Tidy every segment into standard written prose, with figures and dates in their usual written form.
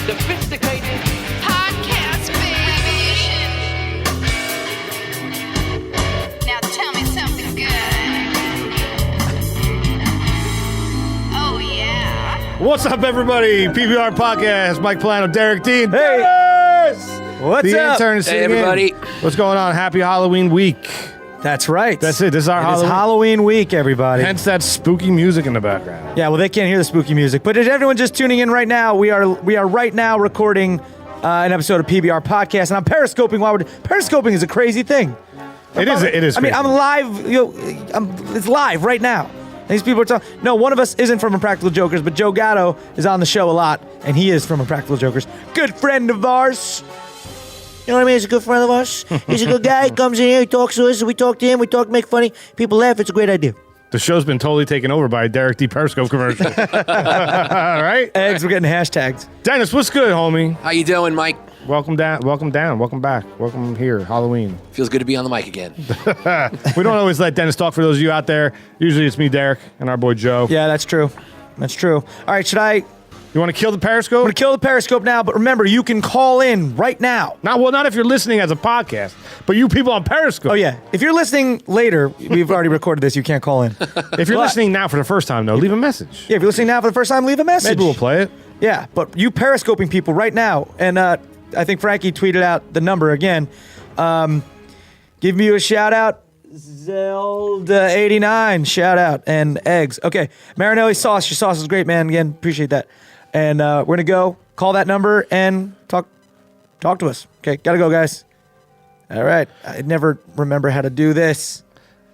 Sophisticated Podcast, baby. Now tell me something good. Oh, yeah. What's up, everybody? PBR Podcast. Mike Plano, Derek Dean. Hey. What's the up? Intern is Hey, sitting in. everybody. What's going on? Happy Halloween week. That's right. That's it. This is our It's Halloween. Halloween week, everybody. Hence that spooky music in the background. Yeah, well, they can't hear the spooky music. But is everyone just tuning in right now? We are right now recording an episode of PBR Podcast, and I'm periscoping while we're periscoping is a crazy thing. It is. I mean, I'm live. It's live right now. And these people are talking. No, one of us isn't from Impractical Jokers, but Joe Gatto is on the show a lot, and he is from Impractical Jokers. Good friend of ours. You know what I mean? He's a good friend of ours. He's a good guy. He comes in here, he talks to us, we talk to him, we talk, make funny. People laugh. It's a great idea. The show's been totally taken over by a Derek D. Periscope commercial. All right? Eggs, we're getting hashtagged. Dennis, what's good, homie? How you doing, Mike? Welcome down. Welcome back. Welcome here. Halloween. Feels good to be on the mic again. We don't always let Dennis talk for those of you out there. Usually it's me, Derek, and our boy Joe. Yeah, that's true. That's true. All right, You want to kill the I'm Periscope? going to kill the Periscope now, but remember, you can call in right now. Not if you're listening as a podcast, but you people on Periscope. Oh, yeah. If you're listening later, we've already recorded this, you can't call in. If you're listening now for the first time, though, leave a message. Yeah, if you're listening now for the first time, leave a message. Maybe we'll play it. Yeah, but you Periscoping people right now, and I think Frankie tweeted out the number again. Give me a shout out. Zelda89, shout out. And eggs. Okay, Marinelli sauce. Your sauce is great, man. Again, appreciate that. And we're going to go call that number and talk to us. Okay, got to go, guys. All right. I never remember how to do this.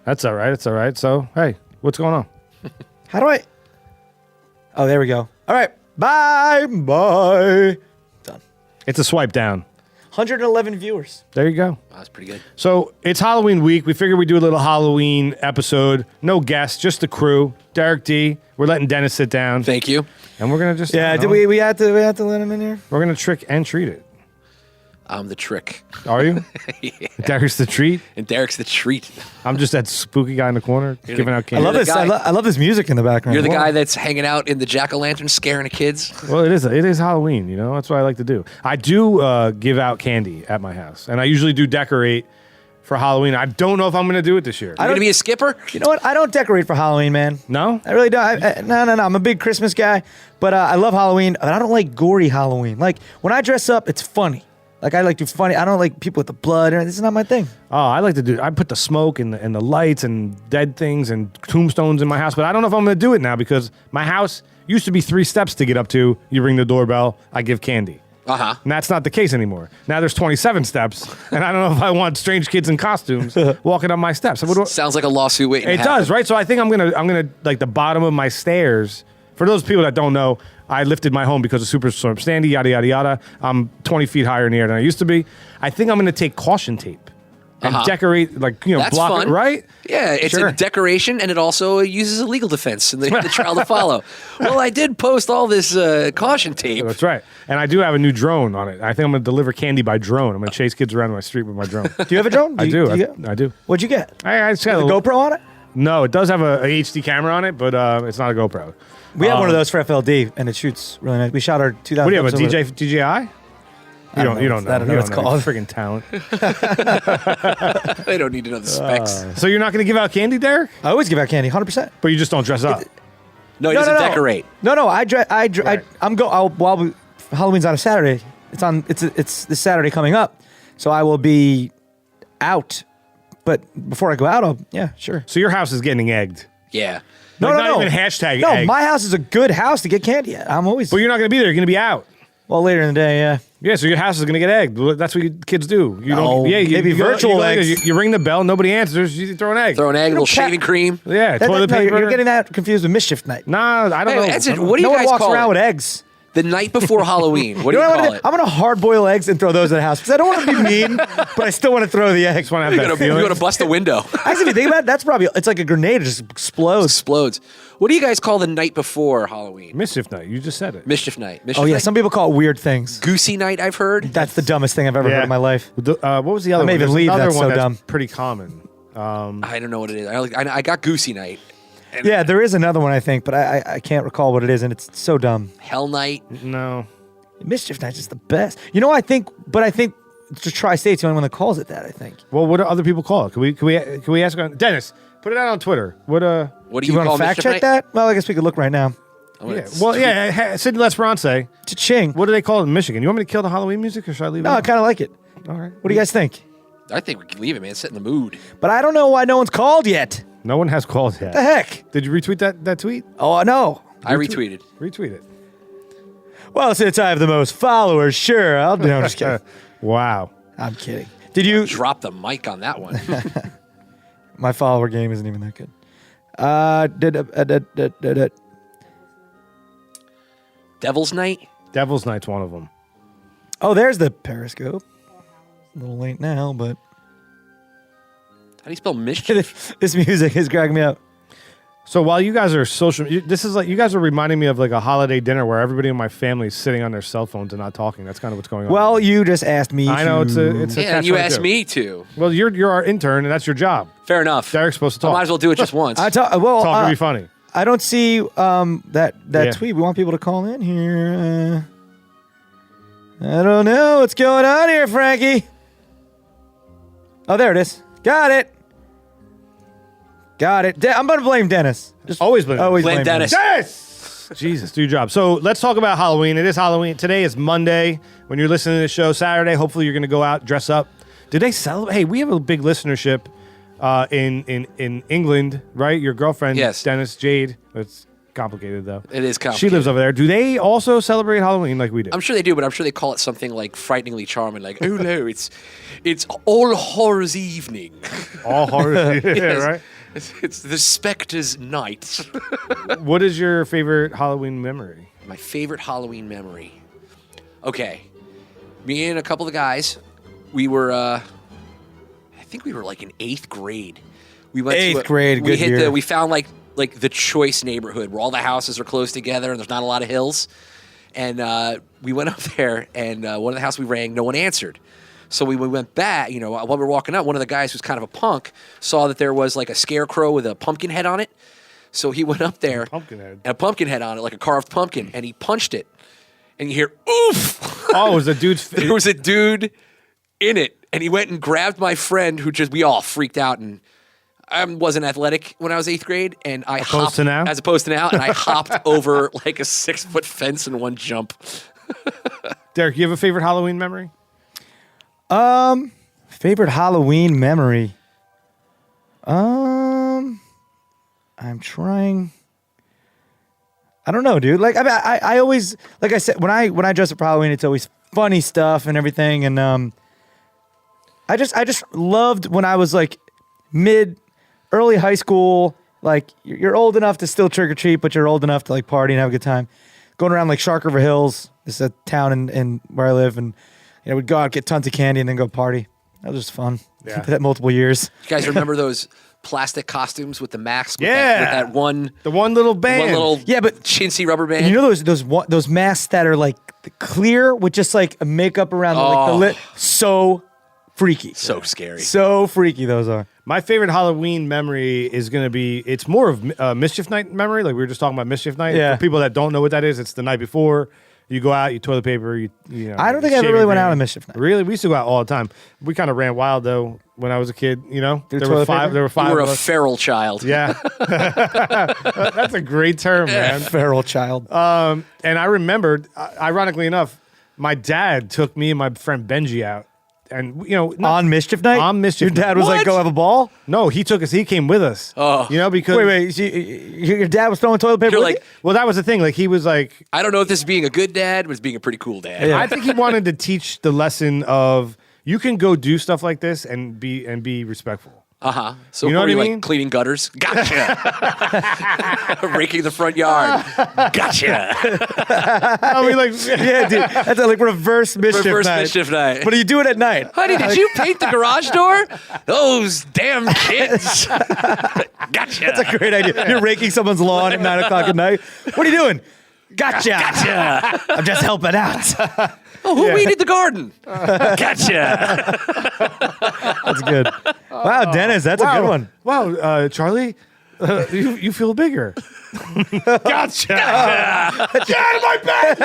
That's all right. It's all right. So, hey, what's going on? How do I? Oh, there we go. All right. Bye. Done. It's a swipe down. 111 viewers. There you go. That's pretty good. So it's Halloween week. We figured we'd do a little Halloween episode. No guests, just the crew. Derek D. We're letting Dennis sit down. Thank you. And we're going to just... Yeah, did we had to let him in here? We're going to trick and treat it. I'm the trick. Are you? Yeah. Derek's the treat. And Derek's the treat. I'm just that spooky guy in the corner giving out I candy. love the this. guy. I love this music in the background. You're the Whoa. guy that's hanging out in the jack-o'-lantern scaring the kids. Well, it is Halloween, you know? That's what I like to do. I do give out candy at my house. And I usually do decorate for Halloween. I don't know if I'm going to do it this year. You're going to be a skipper? You know what? I don't decorate for Halloween, man. No? I really don't. No. I'm a big Christmas guy, but I love Halloween. But I don't like gory Halloween. Like when I dress up, it's funny. Like I like to funny. I don't like people with the blood. This is not my thing. Oh, I like to do. I put the smoke and the lights and dead things and tombstones in my house, but I don't know if I'm going to do it now because my house used to be 3 steps to get up to. You ring the doorbell, I give candy. Uh-huh. And that's not the case anymore. Now there's 27 steps, and I don't know if I want strange kids in costumes walking up my steps. Sounds like a lawsuit waiting to It happen. does, right? So I think I'm gonna like the bottom of my stairs. For those people that don't know, I lifted my home because of Superstorm Sandy, yada, yada, yada. I'm 20 feet higher in the air than I used to be. I think I'm going to take caution tape and decorate, like, you know, That's block fun. it, right? Yeah, it's Sure. a decoration, and it also uses a legal defense in the trial to follow. Well, I did post all this caution tape. That's right. And I do have a new drone on it. I think I'm going to deliver candy by drone. I'm going to chase kids around my street with my drone. Do you have a drone? I do. I do. What'd you get? I just got A GoPro on it? No, it does have a HD camera on it, but it's not a GoPro. We have one of those for FLD, and it shoots really nice. We shot our 2000. What do you have, a episodes DJI? You don't know. I don't know You what it's called. Freaking talent. They don't need to know the specs. So you're not going to give out candy, Derek? I always give out candy, 100%. But you just don't dress up. No, he doesn't decorate. No. Right. Halloween's on a Saturday. It's this Saturday coming up, so I will be out. But before I go out, sure. So your house is getting egged. Yeah. Like, not even hashtag No, egg. my house is a good house to get candy at. I'm always. But you're not going to be there. You're going to be out. Well, later in the day, yeah. Yeah, so your house is going to get egged. That's what kids do. You No, don't. Yeah, maybe virtual eggs. You ring the bell, nobody answers. You throw an egg. Throw an egg, a little cat- shaving cream. Yeah, toilet paper. You're getting that confused with Mischief Night. Nah, I don't know. Hey, that's it. What do No you one guys walks call around it? with eggs. The night before Halloween. What do you what I'm call gonna it? do? I'm gonna hard boil eggs and throw those at the house because I don't want to be mean, but I still want to throw the eggs. Want to have that You're feeling? going to bust a window. Actually, if you think about it, that's probably it's like a grenade. It just explodes. Explodes. What do you guys call the night before Halloween? Mischief night. You just said it. Mischief night. Mischief Oh yeah, night? some people call it weird things. Goosey night, I've heard. That's the dumbest thing I've ever heard in my life. What was the other I may one? even There's leave, another that's one so that's dumb. pretty common. I don't know what it is. I got Goosey night. And Yeah, there is another one I think, but I can't recall what it is, and it's so dumb. Hell night. No. Mischief Night's just the best. You know, I think the Tri-State's the only one that calls it that. I think. Well, what do other people call it? Can we ask Dennis? Put it out on Twitter. What do You you want call to fact Mischief check night? that? Well, I guess we could look right now. Yeah. Well, yeah. Sidney Lesperance. Cha-ching. What do they call it in Michigan? You want me to kill the Halloween music, or should I leave it? No, I on? kind of like it. All right. What do you guys think? I think we can leave it, man. Set in the mood. But I don't know why no one's called yet. No one has called yet. The heck? Did you retweet that tweet? Oh no. I retweeted. Retweet it. Well, since I have the most followers, sure. I'll do. I'm just kidding. Wow. I'm kidding. Did you? Drop the mic on that one. My follower game isn't even that good. Devil's night. Devil's Night's one of them. Oh, there's the Periscope. A little late now, but How do you spell mischief? this music is cracking me up. So while you guys are this is like you guys are reminding me of like a holiday dinner where everybody in my family is sitting on their cell phones and not talking. That's kind of what's going on. Well, you just asked me. I know it's a Yeah, and you catch-22. asked me to. Well, you're our intern and that's your job. Fair enough. Derek's supposed to I talk. might as well do it just once. Talk and be funny. I don't see that Yeah. tweet. We want people to call in here. I don't know what's going on here, Frankie. Oh, there it is. Got it. I'm gonna blame Dennis. Just Always blame Blame Dennis. Yes! Jesus, do your job. So let's talk about Halloween. It is Halloween. Today is Monday. When you're listening to the show, Saturday, hopefully you're going to go out, dress up. Do they celebrate? Hey, we have a big listenership in England, right? Your girlfriend, Yes. Dennis, Jade. It's complicated, though. It is She complicated. lives over there. Do they also celebrate Halloween like we do? I'm sure they do, but I'm sure they call it something like frighteningly charming, like, oh no, it's All Horrors Evening. All horror, yeah, Yes. right? It's the Spectre's Night. What is your favorite Halloween memory? My favorite Halloween memory. Okay. Me and a couple of guys, we were, I think we were like in 8th grade. We went Eighth to grade, good year. We found like the choice neighborhood where all the houses are close together and there's not a lot of hills. And we went up there and one of the houses we rang, no one answered. So we went back, while we were walking up, one of the guys who's kind of a punk saw that there was like a scarecrow with a pumpkin head on it. So he went up there. Pumpkin head. And a pumpkin head on it, like a carved pumpkin, and he punched it. And you hear, oof! Oh, it was a dude's There was a dude in it, and he went and grabbed my friend, we all freaked out, and I wasn't athletic when I was 8th grade, and I hopped to now? as opposed to now, and I hopped over like a 6-foot fence in one jump. Derek, you have a favorite Halloween memory? Favorite Halloween memory. I'm trying. I don't know, dude. Like I always, like I said, when I dress up for Halloween, it's always funny stuff and everything. And I just loved when I was like early high school. Like you're old enough to still trick or treat, but you're old enough to like party and have a good time. Going around like Shark River Hills, this is a town in where I live, and we'd go out, get tons of candy, and then go party. That was just fun. Yeah. Did that multiple years. You guys remember those plastic costumes with the mask? With Yeah. that one, The one little band. one little Yeah, but- chintzy rubber band. And you know those masks that are like clear with just like a makeup around the lip. So freaky. so scary. So freaky those are. My favorite Halloween memory is going to be, it's more of Mischief Night memory. Like we were just talking about Mischief Night. Yeah. For people that don't know what that is, it's the night before. You go out, you toilet paper, you know. I don't think I shave ever really your went out granny. on Mischief Night. Really? We used to go out all the time. We kind of ran wild though when I was a kid, Through There were toilet five. paper? There were You five were of a us. feral child. Yeah. That's a great term, man. Feral child. And I remembered, ironically enough, my dad took me and my friend Benji out. And, on Mischief Night? On Mischief Your Night. dad was like, What? go have a ball? No, he took us. He came with us. Oh. Because Wait. So your dad was throwing toilet paper You're with like, you? Well, that was the thing. Like he was like, I don't know if this is being a good dad, but it's being a pretty cool dad. Yeah. I think he wanted to teach the lesson of you can go do stuff like this and be respectful. So You know were what you I like mean? cleaning gutters? Gotcha. Raking the front yard. Gotcha. I mean, like, Yeah, dude. That's a like reverse mischief Reverse night. mischief night. But you do it at night. Honey, did you paint the garage door? Those damn kids. Gotcha. That's a great idea. You're raking someone's lawn at 9 o'clock at night. What are you doing? Gotcha. I'm just helping out. Oh, who weeded the garden? Gotcha. That's good. Wow, Dennis, that's a good one. Wow, Charlie, you feel bigger. Gotcha. Get out of my bed.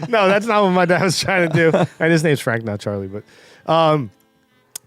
No, that's not what my dad was trying to do. And his name's Frank, not Charlie. But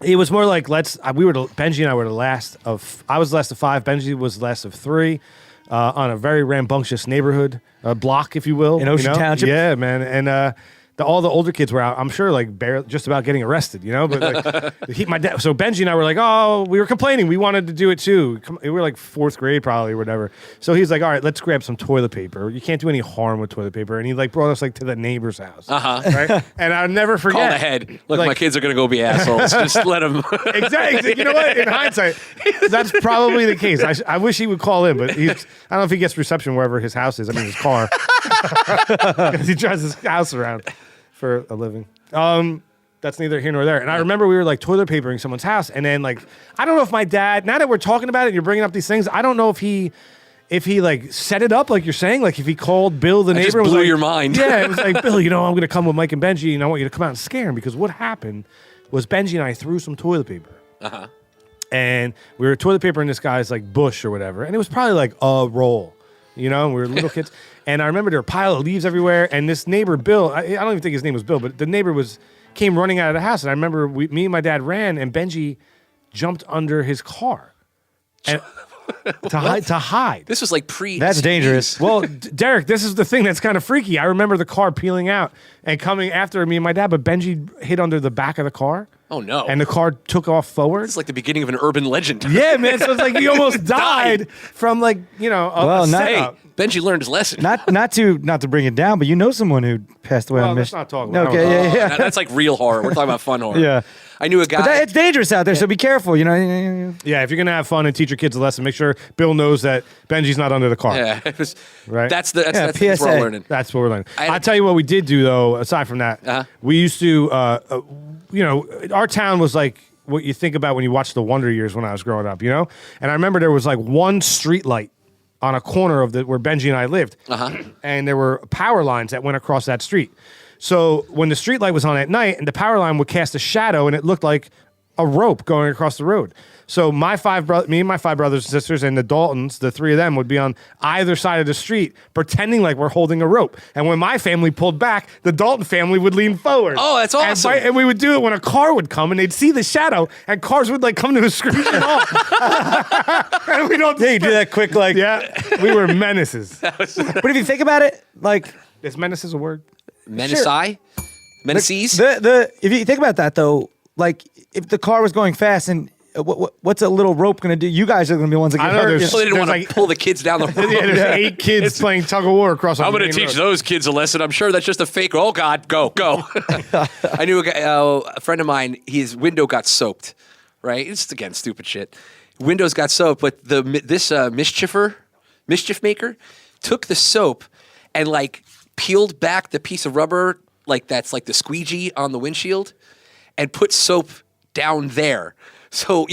it was more like Benji and I were the last of. I was the last of 5. Benji was the last of 3. On a very rambunctious neighborhood, block, if you will. In Ocean Township? Yeah, man. And all the older kids were out, I'm sure, like, just about getting arrested, you know? But, like, my dad, so Benji and I were like, oh, we were complaining. We wanted to do it, too. We were, like, 4th grade, probably, or whatever. So he's like, all right, let's grab some toilet paper. You can't do any harm with toilet paper. And he, like, brought us, like, to the neighbor's house. Right? And I'll never forget. Call ahead. Look, Like- my kids are going to go be assholes. Just let them. Exactly. You know what? In hindsight, that's probably the case. I wish he would call in, but I don't know if he gets reception wherever his house is. I mean, his car. Because he drives his house around for a living. That's neither here nor there. And I remember we were like toilet papering someone's house, and then like I don't know if my dad. Now that we're talking about it, and you're bringing up these things. I don't know if he like set it up like you're saying, like if he called Bill the neighbor. just and was blew like, your mind. Yeah, it was like, Bill, you know, I'm going to come with Mike and Benji, and I want you to come out and scare him, because what happened was Benji and I threw some toilet paper. And we were toilet paper in this guy's like bush or whatever, and it was probably like a roll, you know, and we were little kids. And I remember there were a pile of leaves everywhere, and this neighbor, Bill, I don't even think his name was Bill, but the neighbor came running out of the house, and I remember me and my dad ran, and Benji jumped under his car and, to hide. This was like pre. That's dangerous. Well, Derek, this is the thing that's kind of freaky. I remember the car peeling out and coming after me and my dad, but Benji hid under the back of the car. Oh, no. And the car took off forward. It's like the beginning of an urban legend. Yeah, man. So it's like he almost died from like, you know, a not- setup. Benji learned his lesson. Not to bring it down, but you know someone who passed away Well, on let's mission. not talk about it. Okay, yeah. That's like real horror. We're talking about fun horror. Yeah. I knew a guy. But it's dangerous out there, so be careful. You know. Yeah, if you're gonna have fun and teach your kids a lesson, make sure Bill knows that Benji's not under the car. Yeah, it was, Right. That's Yeah, what we're PSA. learning. That's what we're learning. I- I'll tell you what we did do though. Aside from that, we used to, you know, our town was like what you think about when you watch The Wonder Years when I was growing up, you know. And I remember there was like one street light on a corner of where Benji and I lived, and there were power lines that went across that street. So when the street light was on at night, and the power line would cast a shadow, and it looked like a rope going across the road. So me and my 5 brothers and sisters and the Daltons, the 3 of them, would be on either side of the street pretending like we're holding a rope. And when my family pulled back, the Dalton family would lean forward. Oh, that's awesome. And we would do it when a car would come, and they'd see the shadow, and cars would like come to a screeching halt. And we don't. Yeah, you do that quick, like. Yeah, we were menaces. But if you think about it, like Is menace a word? Menace? Menaces? the if you think about that though, like if the car was going fast and what's a little rope going to do? You guys are going to be the ones that I get know, hurt. there's- you know? So they didn't There's want to like- pull the kids down the road. Yeah, there's 8 kids playing tug of war across. I'm going to teach those kids a lesson. I'm sure that's just a fake. Oh, God, go. I knew a guy, a friend of mine, his window got soaked, right? It's, again, stupid shit. Windows got soaked, but this mischief maker took the soap and, like, peeled back the piece of rubber, like that's like the squeegee on the windshield, and put soap down there. So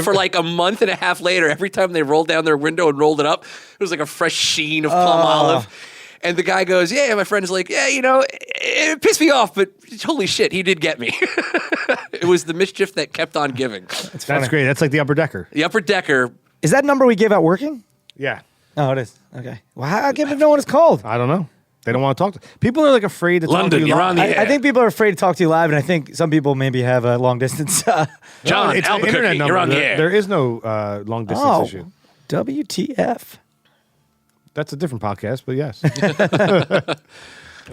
for like a month and a half later, every time they rolled down their window and rolled it up, it was like a fresh sheen of plum olive. And the guy goes, yeah, my friend is like, yeah, you know, it pissed me off, but holy shit, he did get me. It was the mischief that kept on giving. That's great. That's like the upper decker. The upper decker. Is that number we gave out working? Yeah. Oh, it is. Okay. Well, how come no one is called? I don't know. They don't want to talk to people. Are like afraid to London, talk to you. you're live. on the air. I think people are afraid to talk to you live, and I think some people maybe have a long distance. John, It's an Albuquerque, internet number. you're on the air. There is no long distance issue. WTF? That's a different podcast, but yes.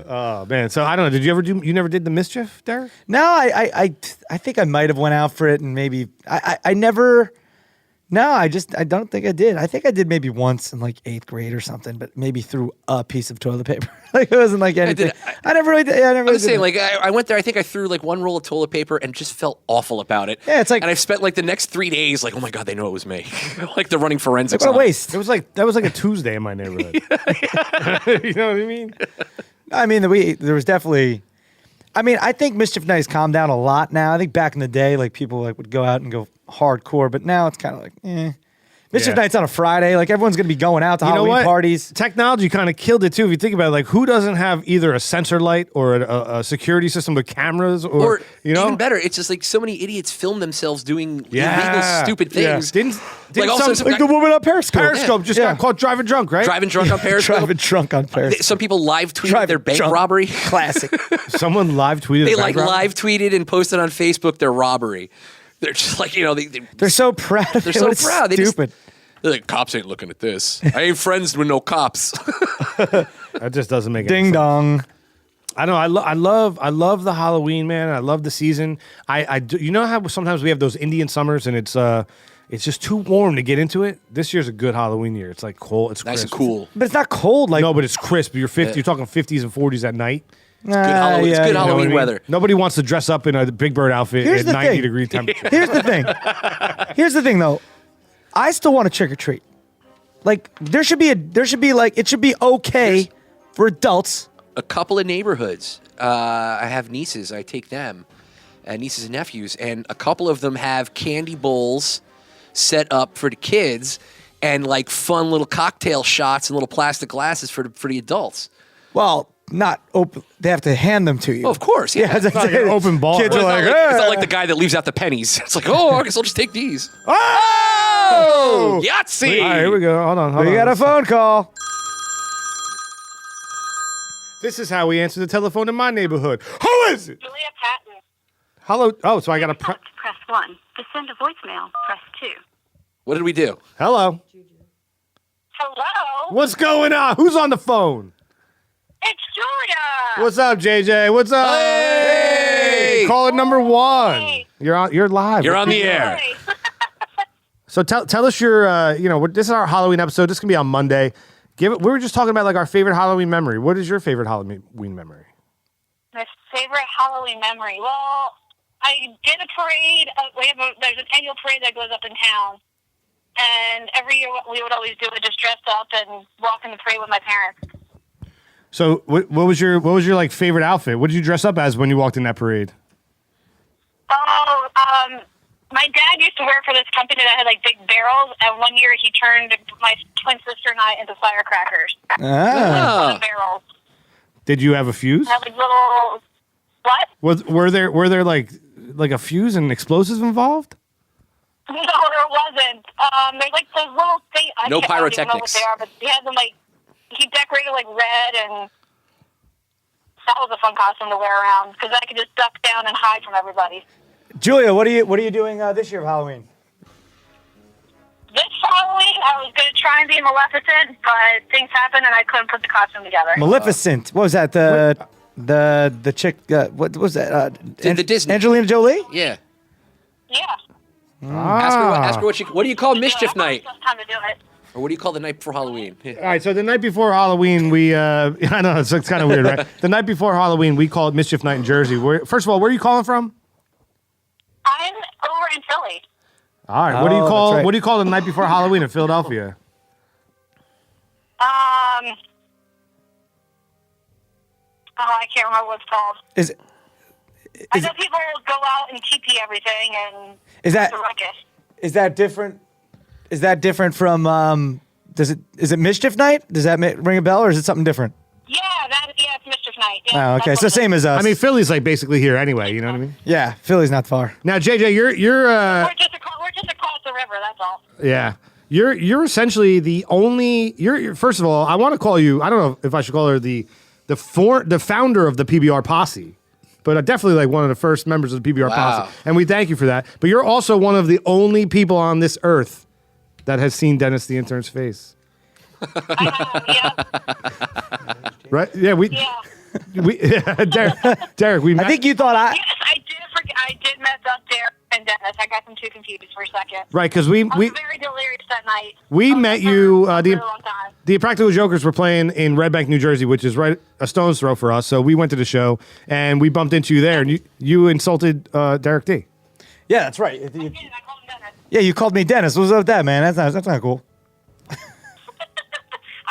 Oh man, so I don't know. Did you ever do? You never did the mischief, Derek? No, I think I might have went out for it, and maybe I never No, I don't think I did. I think I did maybe once in like 8th grade or something, but maybe through a piece of toilet paper. Like it wasn't like anything. I never really did. Yeah, I never I'm really just saying, did. like, I went there. I think I threw like one roll of toilet paper and just felt awful about it. Yeah, it's like- and I've spent like the next 3 days, like, oh my god, they know it was me. Like they're running forensics. What a on it. waste. It was like that was like a Tuesday in my neighborhood. You know what I mean? I mean, there was definitely. I mean, I think Mischief Night has calmed down a lot now. I think back in the day, like people like would go out and go hardcore, but now it's kind of like, eh. Mischief Yeah. Night's on a Friday. Like everyone's gonna be going out to You know Halloween what? parties. Technology kind of killed it too. If you think about it, like who doesn't have either a sensor light or a security system with cameras, or you know, even better, it's just like so many idiots film themselves doing Yeah. illegal, stupid Yeah. things. Didn't like also some- some Like the woman on Periscope. Periscope just Yeah. got caught driving drunk, right? driving drunk on Periscope. Driving drunk on Periscope. Some people live tweeted Driving their bank drunk. robbery. Classic. Someone live tweeted. They a like bank robbery? live tweeted and posted on Facebook their robbery. They're just like, you know, They're so proud of They're it. so It's proud. They just- Stupid. they're like, cops ain't looking at this. I ain't friends with no cops. That just doesn't make any Ding sense. dong. I know. I love the Halloween, man. I love the season. I do, you know how sometimes we have those Indian summers and it's just too warm to get into it. This year's a good Halloween year. It's like cold. It's Nice crisp. and cool. But it's not cold. Like No, but it's crisp. You're talking 50s and 40s at night. Good Halloween, it's good You know what Halloween I mean? weather. Nobody wants to dress up in a Big Bird outfit Here's at the 90 thing. degree temperature. Here's the thing. Here's the thing, though. I still want to trick or treat. Like it should be okay for adults. A couple of neighborhoods. I have nieces. I take them, nieces and nephews, and a couple of them have candy bowls set up for the kids, and like fun little cocktail shots and little plastic glasses for the adults. Well, not open. They have to hand them to you. Oh, of course, yeah. it's not your open bar. Kids Well, are it's, like, not like, it's not "Eh." like the guy that leaves out the pennies. It's like, oh, I guess I'll just take these. Oh! Yahtzee! All right, here we go. Hold on. We got a phone call. This is how we answer the telephone in my neighborhood. Who is it? Julia Patton. Hello. Oh, so I got a. Press 1. To send a voicemail, press 2. What did we do? Hello. Hello? What's going on? Who's on the phone? It's Julia! What's up, JJ? What's up? Hey! Caller number 1. Hey. You're live. You're on the air. Hi. So tell us your this is our Halloween episode. This can be on Monday. We were just talking about like our favorite Halloween memory. What is your favorite Halloween memory? My favorite Halloween memory. Well, I did a parade. There's an annual parade that goes up in town. And every year what we would always do is just dress up and walk in the parade with my parents. So what was your like favorite outfit? What did you dress up as when you walked in that parade? Oh, my dad used to work for this company that had like big barrels, and one year he turned my twin sister and I into firecrackers. Ah. On the barrels. Did you have a fuse? I had like little what? Were there like a fuse and explosives involved? No, there wasn't. There's like those little things. No I don't even know what pyrotechnics. they are, but he had them like he decorated like red, and that was a fun costume to wear around because I could just duck down and hide from everybody. Julia, what are you doing this year for Halloween? This Halloween, I was going to try and be Maleficent, but things happened and I couldn't put the costume together. Maleficent. What was that? The chick. What was that? The Disney. Angelina Jolie. Yeah. Yeah. Ask her what do you call mischief night? It's time to do it. Or what do you call the night before Halloween? All right, so the night before Halloween, we I know it's kind of weird, right? The night before Halloween, we call it Mischief Night in Jersey. First of all, where are you calling from? I'm over in Philly. All right, what do you Oh, call that's right. what do you call the night before Halloween in Philadelphia? I can't remember what it's called. I Is know people go out and TP everything, and Is that- it's a ruckus. is that different? Is that different from? Is it Mischief Night? Does that ring a bell, or is it something different? Yeah, it's Mischief Night. Yeah, Oh, okay. that's So what it same is. as us. I mean, Philly's like basically here anyway. You know what I mean? yeah, Philly's not far. Now, JJ, you're we're just across the river. That's all. yeah. You're essentially the only. You're first of all, I want to call you. I don't know if I should call her the founder of the PBR posse, but definitely like one of the first members of the PBR Wow. posse, and we thank you for that. But you're also one of the only people on this earth that has seen Dennis the intern's face. Yeah. Right? Yeah, Derek, we met. I think you thought Yes, I did mess up there and Dennis. I got them too confused for a second. Right, because I was very delirious that night. we I was met for you. a really long time. The Impractical Jokers were playing in Red Bank, New Jersey, which is right a stone's throw for us. So we went to the show and we bumped into you there, and you insulted Derek D. Yeah, that's right. I called him Dennis. Yeah, you called me Dennis. What's up with that, man? That's not cool. I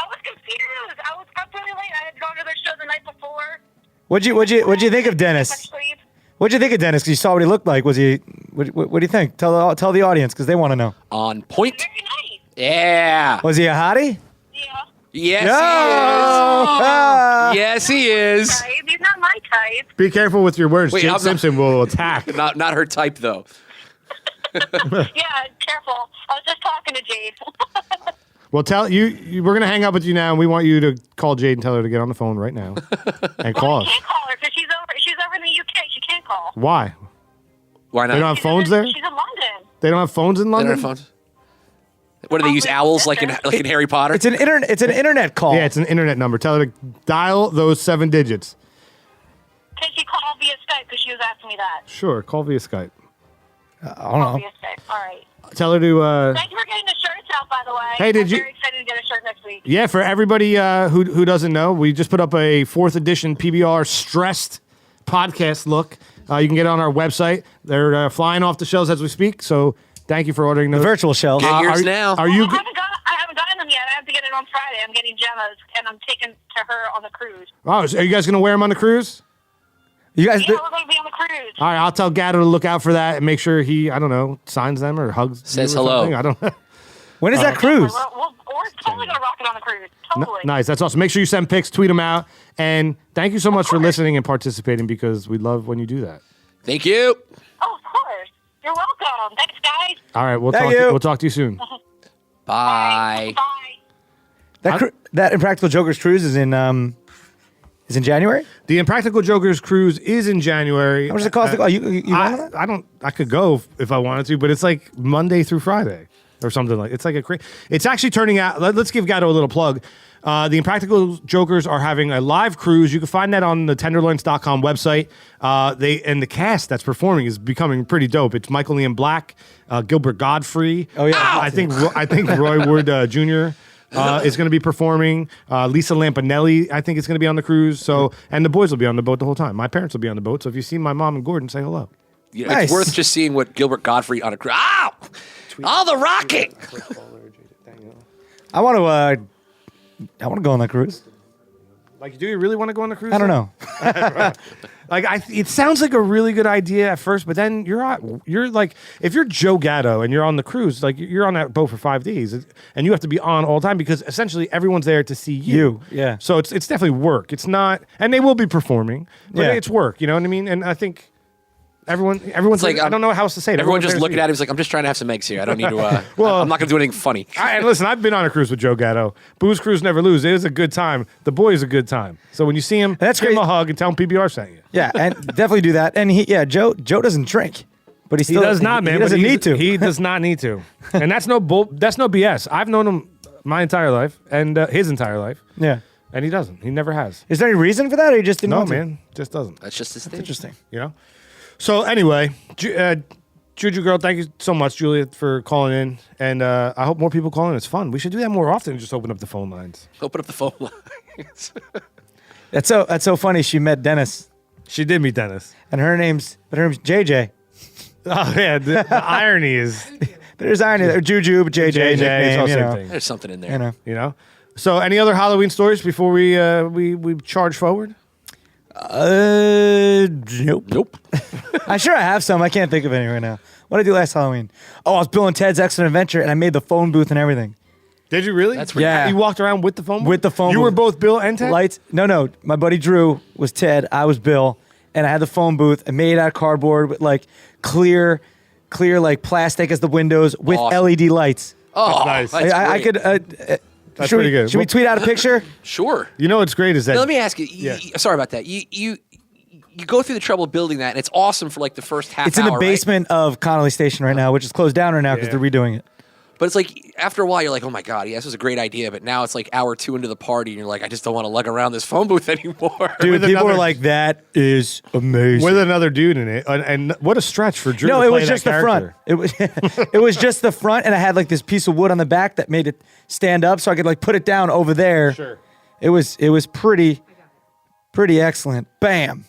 was confused. I was up really late. I had gone to their show the night before. What'd you think of Dennis? Sleep. What'd you think of Dennis? Because you saw what he looked like. Was he? What do you think? Tell the audience because they want to know. On point. Very nice. Yeah. Was he a hottie? Yeah. Yes, Ah. he is. Yes, he is. Type. He's not my type. Be careful with your words. Wait, Jake I'm not- Simpson will attack. Not her type though. Yeah, careful. I was just talking to Jade. Well, we're gonna hang up with you now, and we want you to call Jade and tell her to get on the phone right now and call I us. can't call her because she's over in the UK. She can't call. Why? Why They don't not? have phones there. She's in London. They don't have phones in They don't London. have phones. What do they use? Owls like in Harry Potter? It's an internet call. Yeah, it's an internet number. Tell her to dial those 7 digits. Can she call via Skype? Because she was asking me that. Sure, call via Skype. I don't Call know. via Skype. All right. Tell her to. Thank you for getting the shirts out, by the way. Hey, did I'm you- very excited to get a shirt next week. Yeah, for everybody who doesn't know, we just put up a 4th edition PBR Stressed podcast look. You can get it on our website. They're flying off the shelves as we speak. So thank you for ordering those. Virtual shell. Get yours now. Are you? I haven't gotten them yet. I have to get it on Friday. I'm getting Gemma's, and I'm taking to her on the cruise. Oh, so are you guys gonna wear them on the cruise? You guys. Yeah, we're going to be on the cruise. All right, I'll tell Gatto to look out for that and make sure he, I don't know, signs them or hugs. Says you or hello. something. I don't know. When is that cruise? We're totally going to rock it on the cruise. Totally. Nice. That's awesome. Make sure you send pics, tweet them out, and thank you so much for listening and participating because we love when you do that. Thank you. Oh, of course. You're welcome. Thanks, guys. All right, we'll talk to you soon. Bye. Bye. That Impractical Jokers cruise is in January. The Impractical Jokers cruise is in January. How much does it cost to go? You going on that? I don't. I could go if I wanted to, but it's like Monday through Friday or something like. It's like It's actually turning out. Let's give Gatto a little plug. The Impractical Jokers are having a live cruise. You can find that on the tenderloins.com website. The cast that's performing is becoming pretty dope. It's Michael Ian Black, Gilbert Godfrey. Oh, yeah. I think Roy Wood Jr. Is going to be performing. Lisa Lampanelli, I think, is going to be on the cruise. So, and the boys will be on the boat the whole time. My parents will be on the boat. So if you see my mom and Gordon, say hello. Yeah, Nice. It's worth just seeing what Gilbert Godfrey on a cruise. Ow! All the rocking. I want to go on that cruise. Like, do you really want to go on the cruise? I don't know. It sounds like a really good idea at first, but then you're like, if you're Joe Gatto and you're on the cruise, like you're on that boat for 5 days, and you have to be on all the time because essentially everyone's there to see you. Yeah. So it's definitely work. It's not, and they will be performing, but Yeah. it's work. You know what I mean? And I think everyone's like, I don't know how else to say it. Everyone Everyone's just there looking to at see him. He's like, I'm just trying to have some eggs here. I don't need to. Well- I'm not going to do anything funny. And listen, I've been on a cruise with Joe Gatto. Booze Cruise never lose. It is a good time. The boy is a good time. So when you see him, That's give him great. a hug and tell him PBR sent you. Yeah, and definitely do that. And Joe doesn't drink, but He does not, man. He but doesn't need to. He does not need to. And that's no BS. I've known him my entire life and his entire life, Yeah. and he doesn't. He never has. Is there any reason for that, or you just didn't No, want to? man, just doesn't. That's just his thing. Interesting. You know. So anyway, Juju girl, thank you so much, Julia, for calling in, and I hope more people call in. It's fun. We should do that more often. Just open up the phone lines. Open up the phone lines. That's so funny. She met Dennis, She did meet Dennis. and her name's JJ. Oh yeah, the irony is There's irony there. Juju, but JJ, JJ. It's nickname, all you same know. thing. There's something in there. You know. You know. So any other Halloween stories before we charge forward? Nope. Nope. I'm sure I have some. I can't think of any right now. What did I do last Halloween? Oh, I was Bill and Ted's Excellent Adventure, and I made the phone booth and everything. Did you really? That's pretty Yeah. You walked around with the phone booth? With the phone You booth. were both Bill and Ted? Lights. No. My buddy Drew was Ted. I was Bill, and I had the phone booth. I made it out of cardboard with like clear like plastic as the windows with Awesome. LED lights. Oh, nice. that's I great. could. That's should pretty we, good. Should we tweet out a picture? Sure. You know what's great is that Now, let me ask you. Yeah. Sorry about that. You go through the trouble of building that, and it's awesome for like the first half It's in the hour, right? basement of Connolly Station right now, which is closed down right now because Yeah. they're redoing it. But it's like after a while, you're like, oh my god, yeah, this was a great idea. But now it's like hour 2 into the party, and you're like, I just don't want to lug around this phone booth anymore. Dude, With people another- are like, that is amazing. with another dude in it, and what a stretch for Drew. No, to it play was that just the front. character. It was it was just the front, and I had like this piece of wood on the back that made it stand up, so I could like put it down over there. Sure. It was pretty excellent. Bam,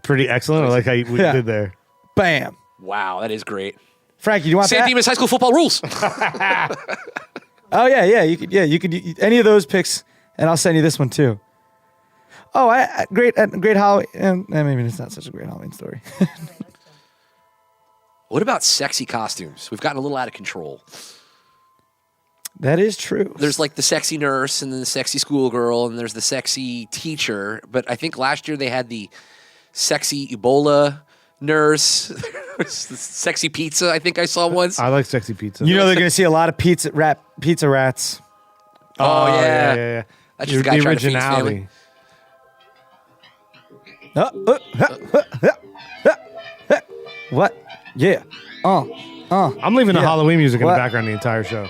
Pretty excellent. I like how you Yeah. did there. bam. Wow, that is great. Frankie, you want San that? Dimas High School football rules. Oh yeah. You could any of those picks, and I'll send you this one too. Oh, great Halloween. Maybe it's not such a great Halloween story. What about sexy costumes? We've gotten a little out of control. That is true. There's like the sexy nurse and then the sexy schoolgirl and there's the sexy teacher. But I think last year they had the sexy Ebola nurse. The sexy pizza, I think I saw once. I like sexy pizza. You know they're gonna see a lot of pizza rats. Oh, yeah. yeah. That's just the guy trying to feed his family. What? Yeah. I'm leaving the Yeah. Halloween music in What? the background the entire show.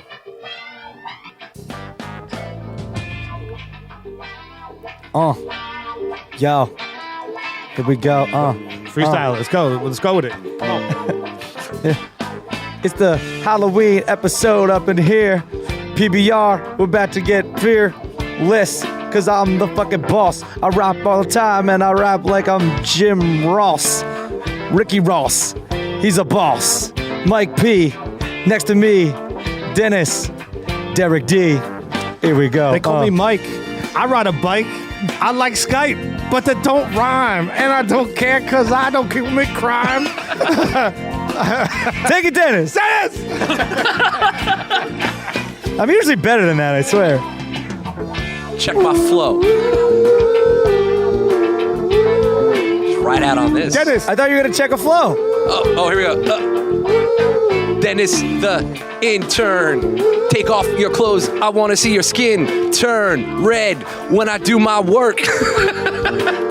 Yo. Here we go. Freestyle. Let's go. Let's go with it. Come on. It's the Halloween episode up in here. PBR, we're about to get fearless. Cause I'm the fucking boss. I rap all the time and I rap like I'm Jim Ross. Ricky Ross. He's a boss. Mike P. Next to me, Dennis. Derek D. Here we go. They call me Mike. I ride a bike. I like Skype, but that don't rhyme. And I don't care because I don't commit crime. Take it, Dennis. Dennis! I'm usually better than that, I swear. Check my flow. Just right out on this. Dennis! I thought you were gonna check a flow. Oh, here we go. Dennis the intern. Take off your clothes. I want to see your skin turn red when I do my work.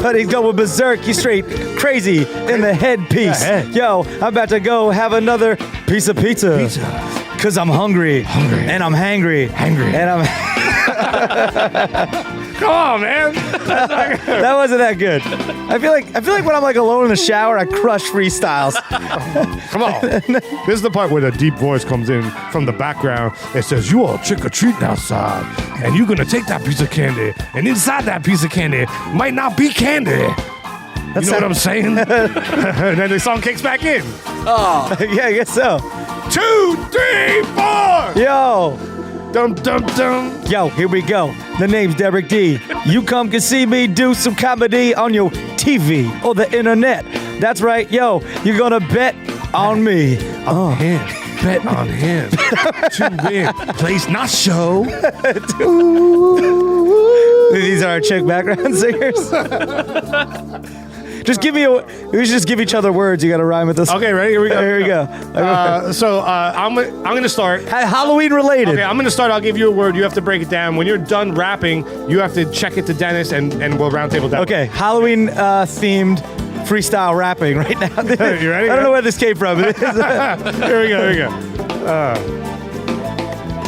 But he's going berserk. He's straight crazy in the headpiece. Yeah, head. Yo, I'm about to go have another piece of pizza. Cause I'm hungry. And I'm hangry. And I'm Come on, man. that wasn't that good. I feel like when I'm like alone in the shower, I crush freestyles. Come on. This is the part where the deep voice comes in from the background. It says, you all trick-or-treating outside, and you're going to take that piece of candy, and inside that piece of candy might not be candy. You know what I'm saying? And then the song kicks back in. Yeah, I guess so. 2, 3, 4. Yo. Dum, dum, dum. Yo, here we go. The name's Derek D. You come can see me do some comedy on your TV or the internet. That's right, yo. You're gonna bet on me. Him. Bet on him. To win. Place not show. These are our chick background singers. Just give me we should just give each other words. You gotta rhyme with us. Okay, ready? Here we go. Here we go. I'm going to start. Halloween related. Okay, I'm going to start. I'll give you a word. You have to break it down. When you're done rapping, you have to check it to Dennis, and we'll round table down. Okay, Halloween themed freestyle rapping right now. You ready? I don't know where this came from. Here we go.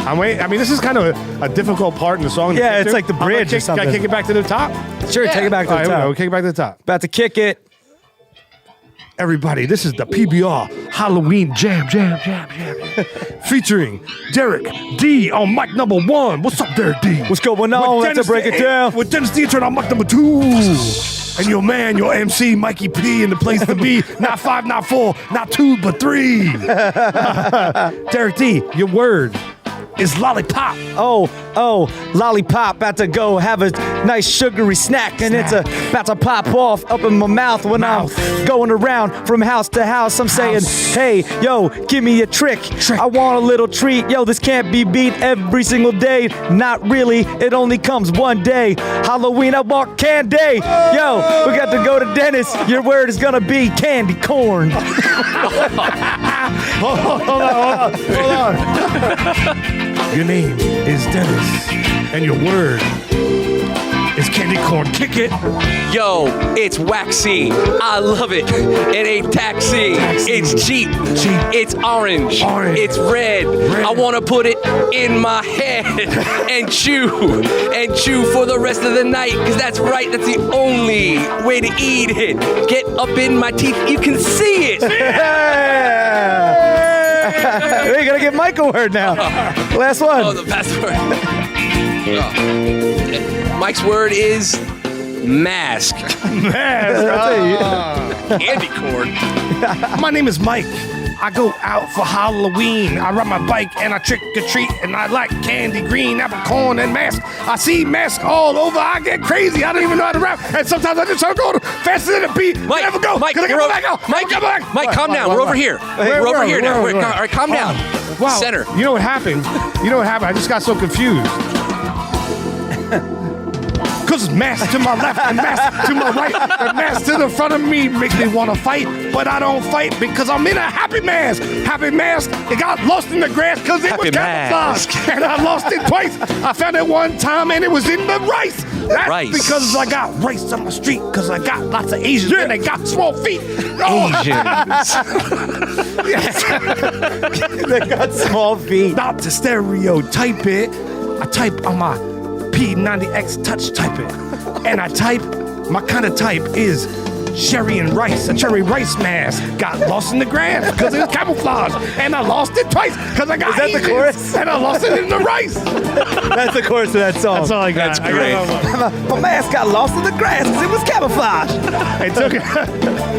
I'm waiting. I mean, this is kind of a difficult part in the song. to Yeah, kick it's to. like the I'm gonna bridge or Can I something. kick it back to the top? Sure, take it back to All the right, here we go. top. We'll kick it back to the top. About to kick it. Everybody, this is the PBR Halloween Jam. Featuring Derek D on mic number 1. What's up there, D? What's going on? Let's break it down. With Dennis the Intern on mic number 2. And your man, your MC, Mikey P, in the place to be. Not 5, not 4, not 2, but 3. Derek D, your word is lollipop. Oh, lollipop, about to go have a nice sugary snack, and it's about to pop off up in my mouth when I'm going around from house to house. I'm saying, hey, yo, give me a trick. I want a little treat. Yo, this can't be beat every single day. Not really, it only comes one day. Halloween, I want candy. Yo, we got to go to Dennis. Your word is gonna be candy corn. Hold on. Your name is Dennis, and your word It's candy corn, kick it. Yo, it's waxy. I love it. It ain't taxi. It's cheap. It's orange. It's red. I want to put it in my head and chew for the rest of the night. Because that's right. That's the only way to eat it. Get up in my teeth. You can see it. We're going to give Mike a word now. Last one. Oh, the password. Mike's word is mask. Candy corn. My name is Mike. I go out for Halloween. I ride my bike and I trick or treat, and I like candy, green, apple, corn, and mask. I see mask all over. I get crazy. I don't even know how to rap, and sometimes I just start going faster than a beat. Mike, never go. Mike, Mike, Mike, calm down. We're over here. We're over here now. All right, calm down. Wow. Center. You know what happened? I just got so confused. Cause mask to my left and mask to my right and mask to the front of me make me want to fight, but I don't fight because I'm in a happy mask. Happy mask. It got lost in the grass because it was camouflage, and I lost it twice. I found it one time and it was in the rice. That's rice. Because I got rice on the street. Because I got lots of Asians and they got small feet. Oh. Asians. They got small feet. Not to stereotype it. I type on my P90X touch type it. And I type, my kind of type is cherry and rice, a cherry rice mask. Got lost in the grass because it was camouflage. And I lost it twice because I got Is that the Asians, chorus? and I lost it in the rice. That's the chorus of that song. That's all I got. That's great. My mask got lost in the grass because it was camouflage.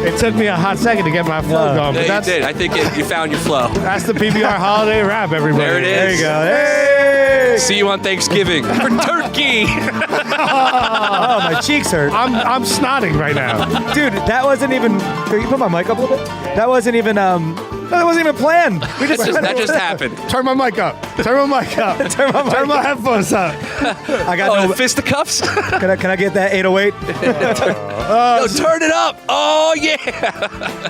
It took me a hot second to get my flow going. But Yeah, you did. I think you found your flow. That's the PBR holiday rap, everybody. There it is. There you go. Hey! See you on Thanksgiving for turkey. Oh, my cheeks hurt. I'm snotting right now. Dude, that wasn't even. Can you put my mic up a little bit? That wasn't even planned. We That just happened. Turn my mic up. Turn my mic up. Turn my mic Turn my headphones up. I got Oh, no. the fisticuffs? Can I get that 808? Yo, turn it up. Oh, yeah.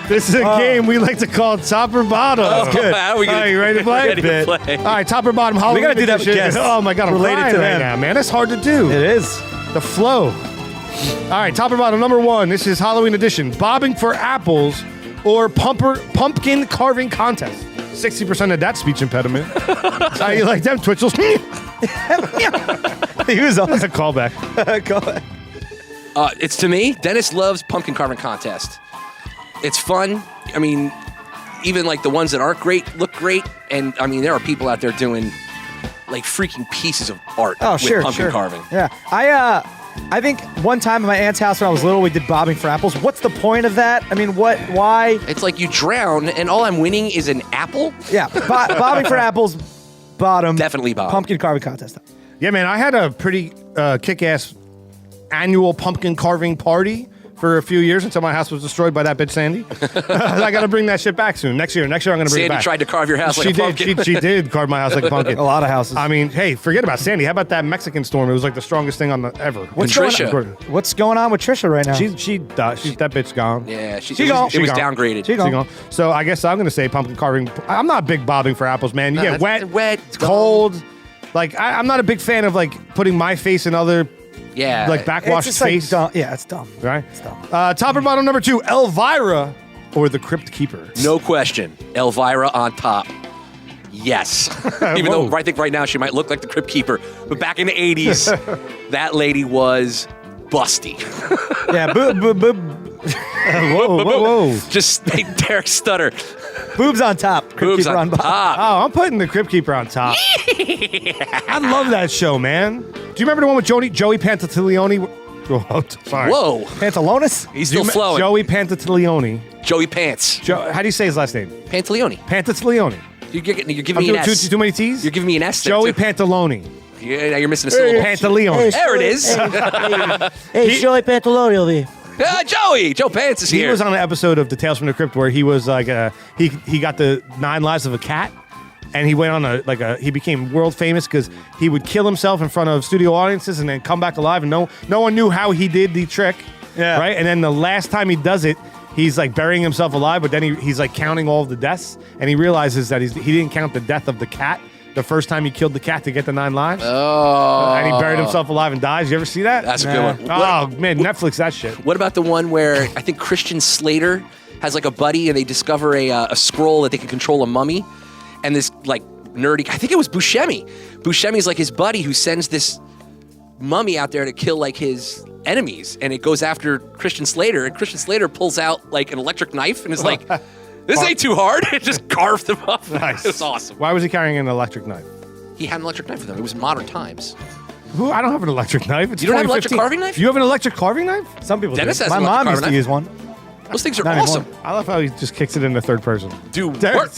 This is a game we like to call top or bottom. Oh, good. How are we gonna, All right, you ready to play? Ready to play. All right, top or bottom. Halloween gotta do that with edition. guests. Oh my God, I'm Related crying to right them. now, man. That's hard to do. It is. The flow. All right, top or bottom. Number one. This is Halloween edition. Bobbing for apples or pumpkin carving contest. 60% of that speech impediment. How you like them, Twitchels? He was on That's a callback. It's to me. Dennis loves pumpkin carving contest. It's fun. I mean, even like the ones that aren't great look great. And I mean, there are people out there doing like freaking pieces of art Oh, with sure, pumpkin sure. carving. Yeah, I think one time at my aunt's house when I was little, we did bobbing for apples. What's the point of that? I mean, what? Why? It's like you drown, and all I'm winning is an apple. Yeah, bobbing for apples, bottom. Definitely bottom. Pumpkin carving contest. Yeah, man, I had a pretty kick-ass annual pumpkin carving party for a few years until my house was destroyed by that bitch Sandy. I got to bring that shit back soon. Next year I'm going to bring it Sandy back. tried to carve your house like a pumpkin. She did carve my house like a pumpkin. A lot of houses. I mean, hey, forget about Sandy. How about that Mexican storm? It was like the strongest thing on the ever. What's Trisha. What's going on with Trisha right now? She died. That bitch gone. Yeah, it gone. was She gone. downgraded. She gone. She gone. So I guess I'm going to say pumpkin carving. I'm not big bobbing for apples, man. You No, get that's wet, It's cold. Like I'm not a big fan of like putting my face in other Yeah. like it's backwash just face. like dumb. Yeah, it's dumb. Right? It's dumb. Top or bottom number 2, Elvira or the Crypt Keeper? No question. Elvira on top. Yes. Even though Whoa. I think right now she might look like the Crypt Keeper. But back in the 80s, that lady was busty. Yeah, Whoa. Just Derek Stutter. boobs on top. Crypt Boobs Keeper on bottom. top. Oh, I'm putting the Crypt Keeper on top. I love that show, man. Do you remember the one with Joey Pantatileone? Oh, sorry. Whoa. Pantalones? He's still flowing. Joey Pantatileone. Joey Pants. How do you say his last name? Pantaleone. Tantatileone. You're giving I'm me an doing S. too many T's? You're giving me an S there, Joey too. Pantalone. Yeah, now you're missing a syllable. Pantaleone. There it is. Hey, Joey Pantalone over here. Joey. Joe Pants is He here. was on an episode of the Tales from the Crypt where he was like he got the 9 lives of a cat, and he went on he became world famous because he would kill himself in front of studio audiences and then come back alive, and no one knew how he did the trick. Yeah. Right. And then the last time he does it, he's like burying himself alive, but then he's like counting all of the deaths, and he realizes that he didn't count the death of the cat. the first time he killed the cat to get the 9 lives. Oh. And he buried himself alive and dies. You ever see that? That's a good one. Oh, man, Netflix that shit. What about the one where I think Christian Slater has like a buddy and they discover a scroll that they can control a mummy, and this like nerdy, I think it was Buscemi. Buscemi's like his buddy who sends this mummy out there to kill like his enemies, and it goes after Christian Slater, and Christian Slater pulls out like an electric knife and is like, this ain't too hard. It just carved them up. Nice. It was awesome. Why was he carrying an electric knife? He had an electric knife with him. It was modern times. Who? I don't have an electric knife. It's You don't have an electric 2015. carving knife? You have an electric carving knife? Some people Dennis do. has My an electric mom used to carving use one. Those things are Not awesome. anymore. I love how he just kicks it in the third person. Dude, Derek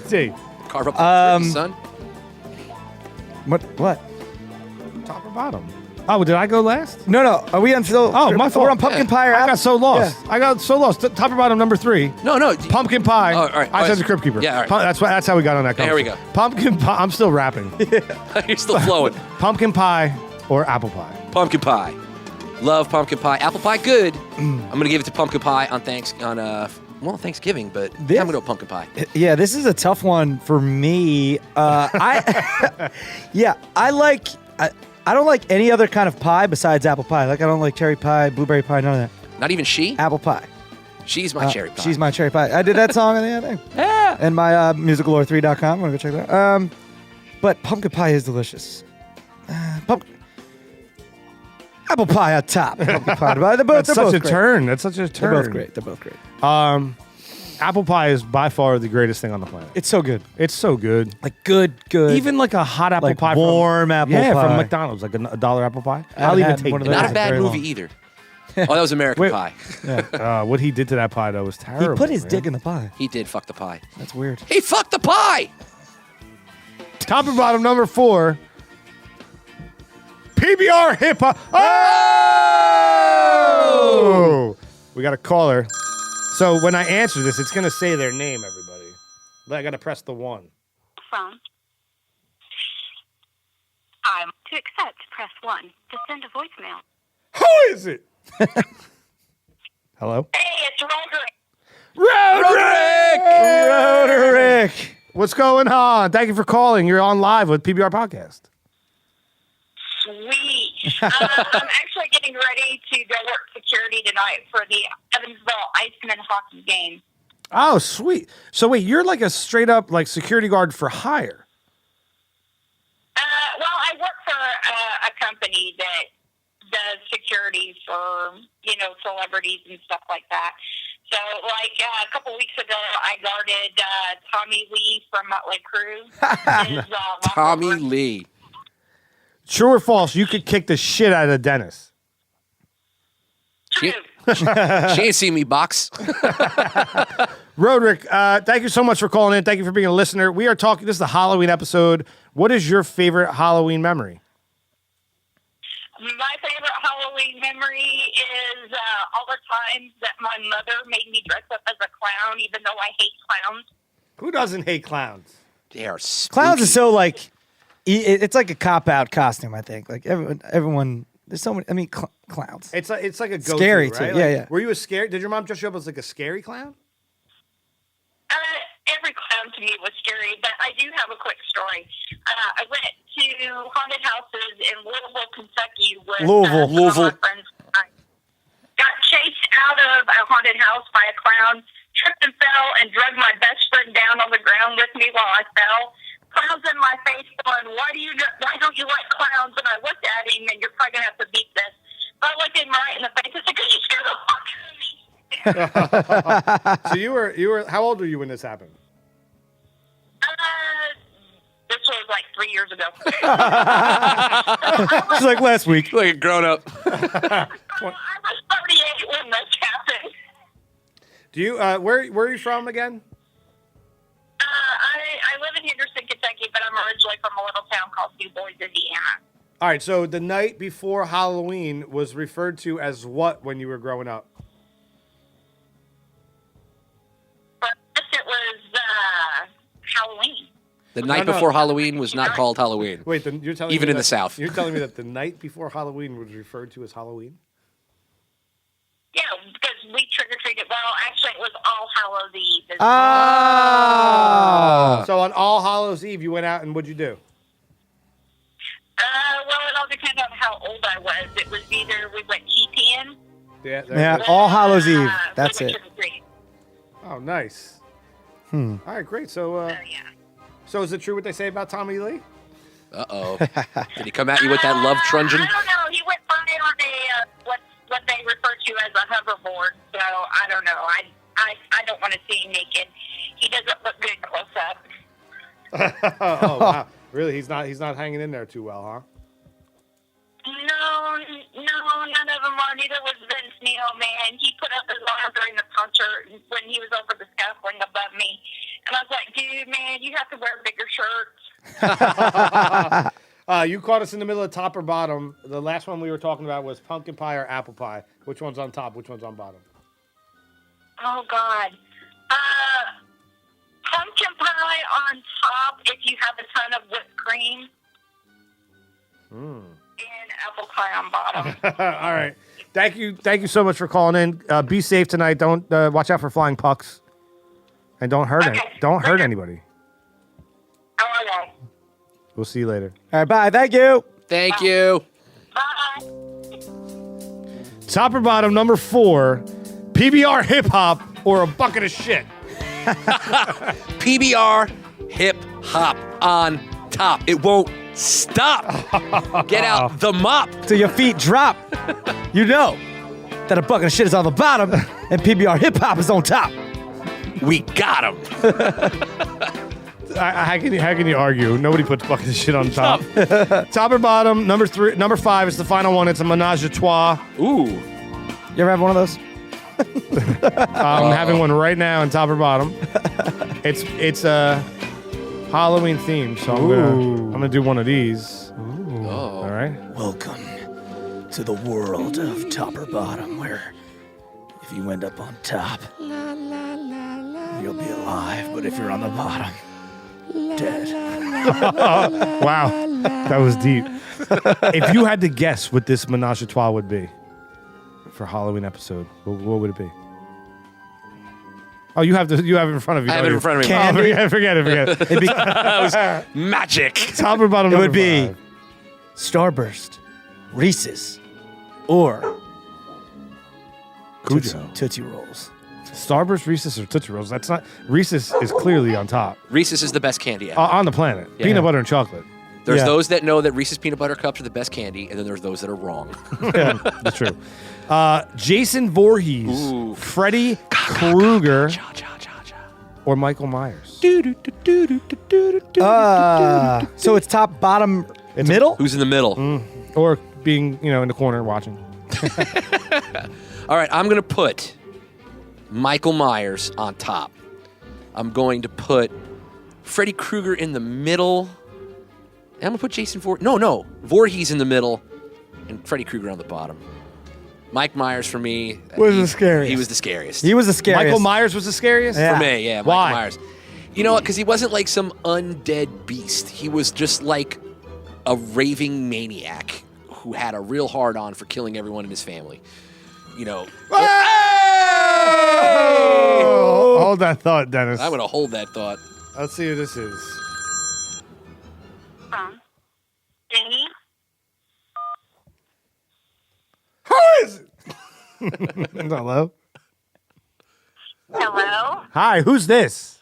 T. carve up the turkey, son. What? Top or bottom? Oh, did I go last? No. Are we on still? Oh, my fault. We're on pumpkin pie or I got apple? so lost. Yeah. I got so lost. Top or bottom, number 3. No. Pumpkin pie. Oh, all right. I said the Crypt Keeper. Yeah, all right. That's how we got on that. There we conversation. Pumpkin pie. I'm still rapping. You're still flowing. Pumpkin pie or apple pie? Pumpkin pie. Love pumpkin pie. Apple pie, good. I'm gonna give it to pumpkin pie on Thanksgiving, but I'm gonna go pumpkin pie. Yeah, this is a tough one for me. I don't like any other kind of pie besides apple pie. Like I don't like cherry pie, blueberry pie, none of that. Not even she. Apple pie. She's my cherry pie. She's my cherry pie. I did that song the other day. Yeah. And my musicalore3.com. Want to go check that out? But pumpkin pie is delicious. Apple pie on top. Pumpkin pie. They're both That's such a great. turn. That's such a turn. They're both great. Apple pie is by far the greatest thing on the planet. It's so good. It's so good. Like good. Even like a hot apple Like pie. warm apple from pie. McDonald's, like a dollar apple pie. I I'll haven't even had take one of that. those. Not a bad Very movie long. either. Oh, that was American Wait. Pie. What he did to that pie, though, was He terrible. put his man. dick in the pie. He did fuck the pie. That's weird. He fucked the pie. Top and bottom, number 4. PBR hip hop. Oh! We got a caller. So when I answer this, it's going to say their name, everybody. But I got to press the 1. Phone. To accept, press 1. To send a voicemail. Who is it? Hello? Hey, it's Roderick. Roderick. What's going on? Thank you for calling. You're on live with PBR Podcast. Sweet. I'm actually getting ready to go work security tonight for the Evansville Iceman hockey game. Oh, sweet. So wait, you're like a straight up like security guard for hire. Well, I work for a company that does security for, celebrities and stuff like that. So, a couple weeks ago, I guarded Tommy Lee from Motley Crue. Tommy Lee. True or false? You could kick the shit out of Dennis. She ain't seen me box. Roderick, thank you so much for calling in. Thank you for being a listener. We are talking. This is the Halloween episode. What is your favorite Halloween memory? My favorite Halloween memory is all the times that my mother made me dress up as a clown, even though I hate clowns. Who doesn't hate clowns? They are spooky. Clowns are so like, it's like a cop out costume. I think like everyone. There's so many. I mean, clowns. It's like a go-to, Scary, right? too. Yeah. Were you a scary? Did your mom dress you up as like a scary clown? Every clown to me was scary, but I do have a quick story. I went to haunted houses in Louisville, Kentucky with some of my friends. I got chased out of a haunted house by a clown, tripped and fell, and dragged my best friend down on the ground with me while I fell. Clowns in my face going, why don't you like clowns? And I looked at him, and you're probably going to have to beat this. But I looked him right in the face and said, because you scared the fuck out of me. So you were. How old were you when this happened? This was like 3 years ago. It's like last week. Like a grown up. I was 38 when this happened. Do you? Where are you from again? I live in Henderson, Kentucky, but I'm originally from a little town called Du Bois, Indiana. All right. So the night before Halloween was referred to as what when you were growing up? But it was Halloween. The night before Halloween was not called Halloween. Wait, you're telling Even me in the South. You're telling me that the night before Halloween was referred to as Halloween? Yeah, because we trick-or-treated. Well, actually, it was All Hallows Eve. So on All Hallows Eve, you went out and what'd you do? Well, it all depends on how old I was. It was either we went TPing. Yeah. Yeah, All Hallows Eve. That's we it. went to the tree. Oh, nice. All right, great. So, Yeah. so is it true what they say about Tommy Lee? Uh-oh. Did he come at you with that love truncheon? I don't know. He went by on a what they refer to as a hoverboard. So I don't know. I don't want to see him naked. He doesn't look good close up. Oh, wow. Really? He's not hanging in there too well, huh? No, none of them are. Neither was Vince Neil, man. He put up his arm during the concert when he was over the scaffolding above me. And I was like, dude, man, you have to wear bigger shirts. You caught us in the middle of top or bottom. The last one we were talking about was pumpkin pie or apple pie. Which one's on top? Which one's on bottom? Oh, God. Pumpkin pie on top if you have a ton of whipped cream. And apple pie on bottom. All right. Thank you so much for calling in. Be safe tonight. Don't watch out for flying pucks, and don't hurt anybody. Oh, I won't. We'll see you later. All right, bye. Thank you. Thank you. Bye. Top or bottom, number 4, PBR hip hop or a bucket of shit. PBR hip hop on top. It won't stop. Get out the mop. Till your feet drop. You know that a bucket of shit is on the bottom and PBR hip hop is on top. We got him. How can you argue? Nobody puts bucket of shit on top. Top or bottom, number 5 is the final one. It's a menage a trois. Ooh. You ever have one of those? I'm having one right now in top or bottom. It's a Halloween theme, so I'm gonna do one of these. Oh. All right. Welcome to the world of top or bottom, where if you end up on top, you'll be alive, but if you're on the bottom, dead. Wow, that was deep. If you had to guess what this menage a trois would be for Halloween episode, what would it be? Oh, you have it in front of you. I have it in front of me. Candy. Oh, forget it. It'd be, Magic. Top or bottom? it number would be 5. Starburst, Reese's, or Cujo. Tootsie Rolls. Starburst, Reese's, or Tootsie Rolls. That's not. Reese's is clearly on top Reese's is the best candy ever. on the planet. Yeah. Peanut butter and chocolate. There's Yeah. those that know that Reese's peanut butter cups are the best candy, and then there's those that are wrong. Yeah, that's true. Jason Voorhees, Ooh. Freddy Krueger, or Michael Myers. So it's top, bottom, middle? Who's in the middle? Or being, in the corner watching. All right, I'm going to put Michael Myers on top. I'm going to put Freddy Krueger in the middle. And I'm going to put Jason Voorhees. No. Voorhees in the middle and Freddy Krueger on the bottom. Mike Myers for me. Was the scariest. He was the scariest. He was the scariest. Michael Myers was the scariest? Yeah. For me, yeah. Why? Michael Myers. You know what? Because he wasn't like some undead beast. He was just like a raving maniac who had a real hard-on for killing everyone in his family. Oh, hold that thought, Dennis. I'm going to hold that thought. Let's see who this is. Amy? Who is it? Hello? Hello? Hi, who's this?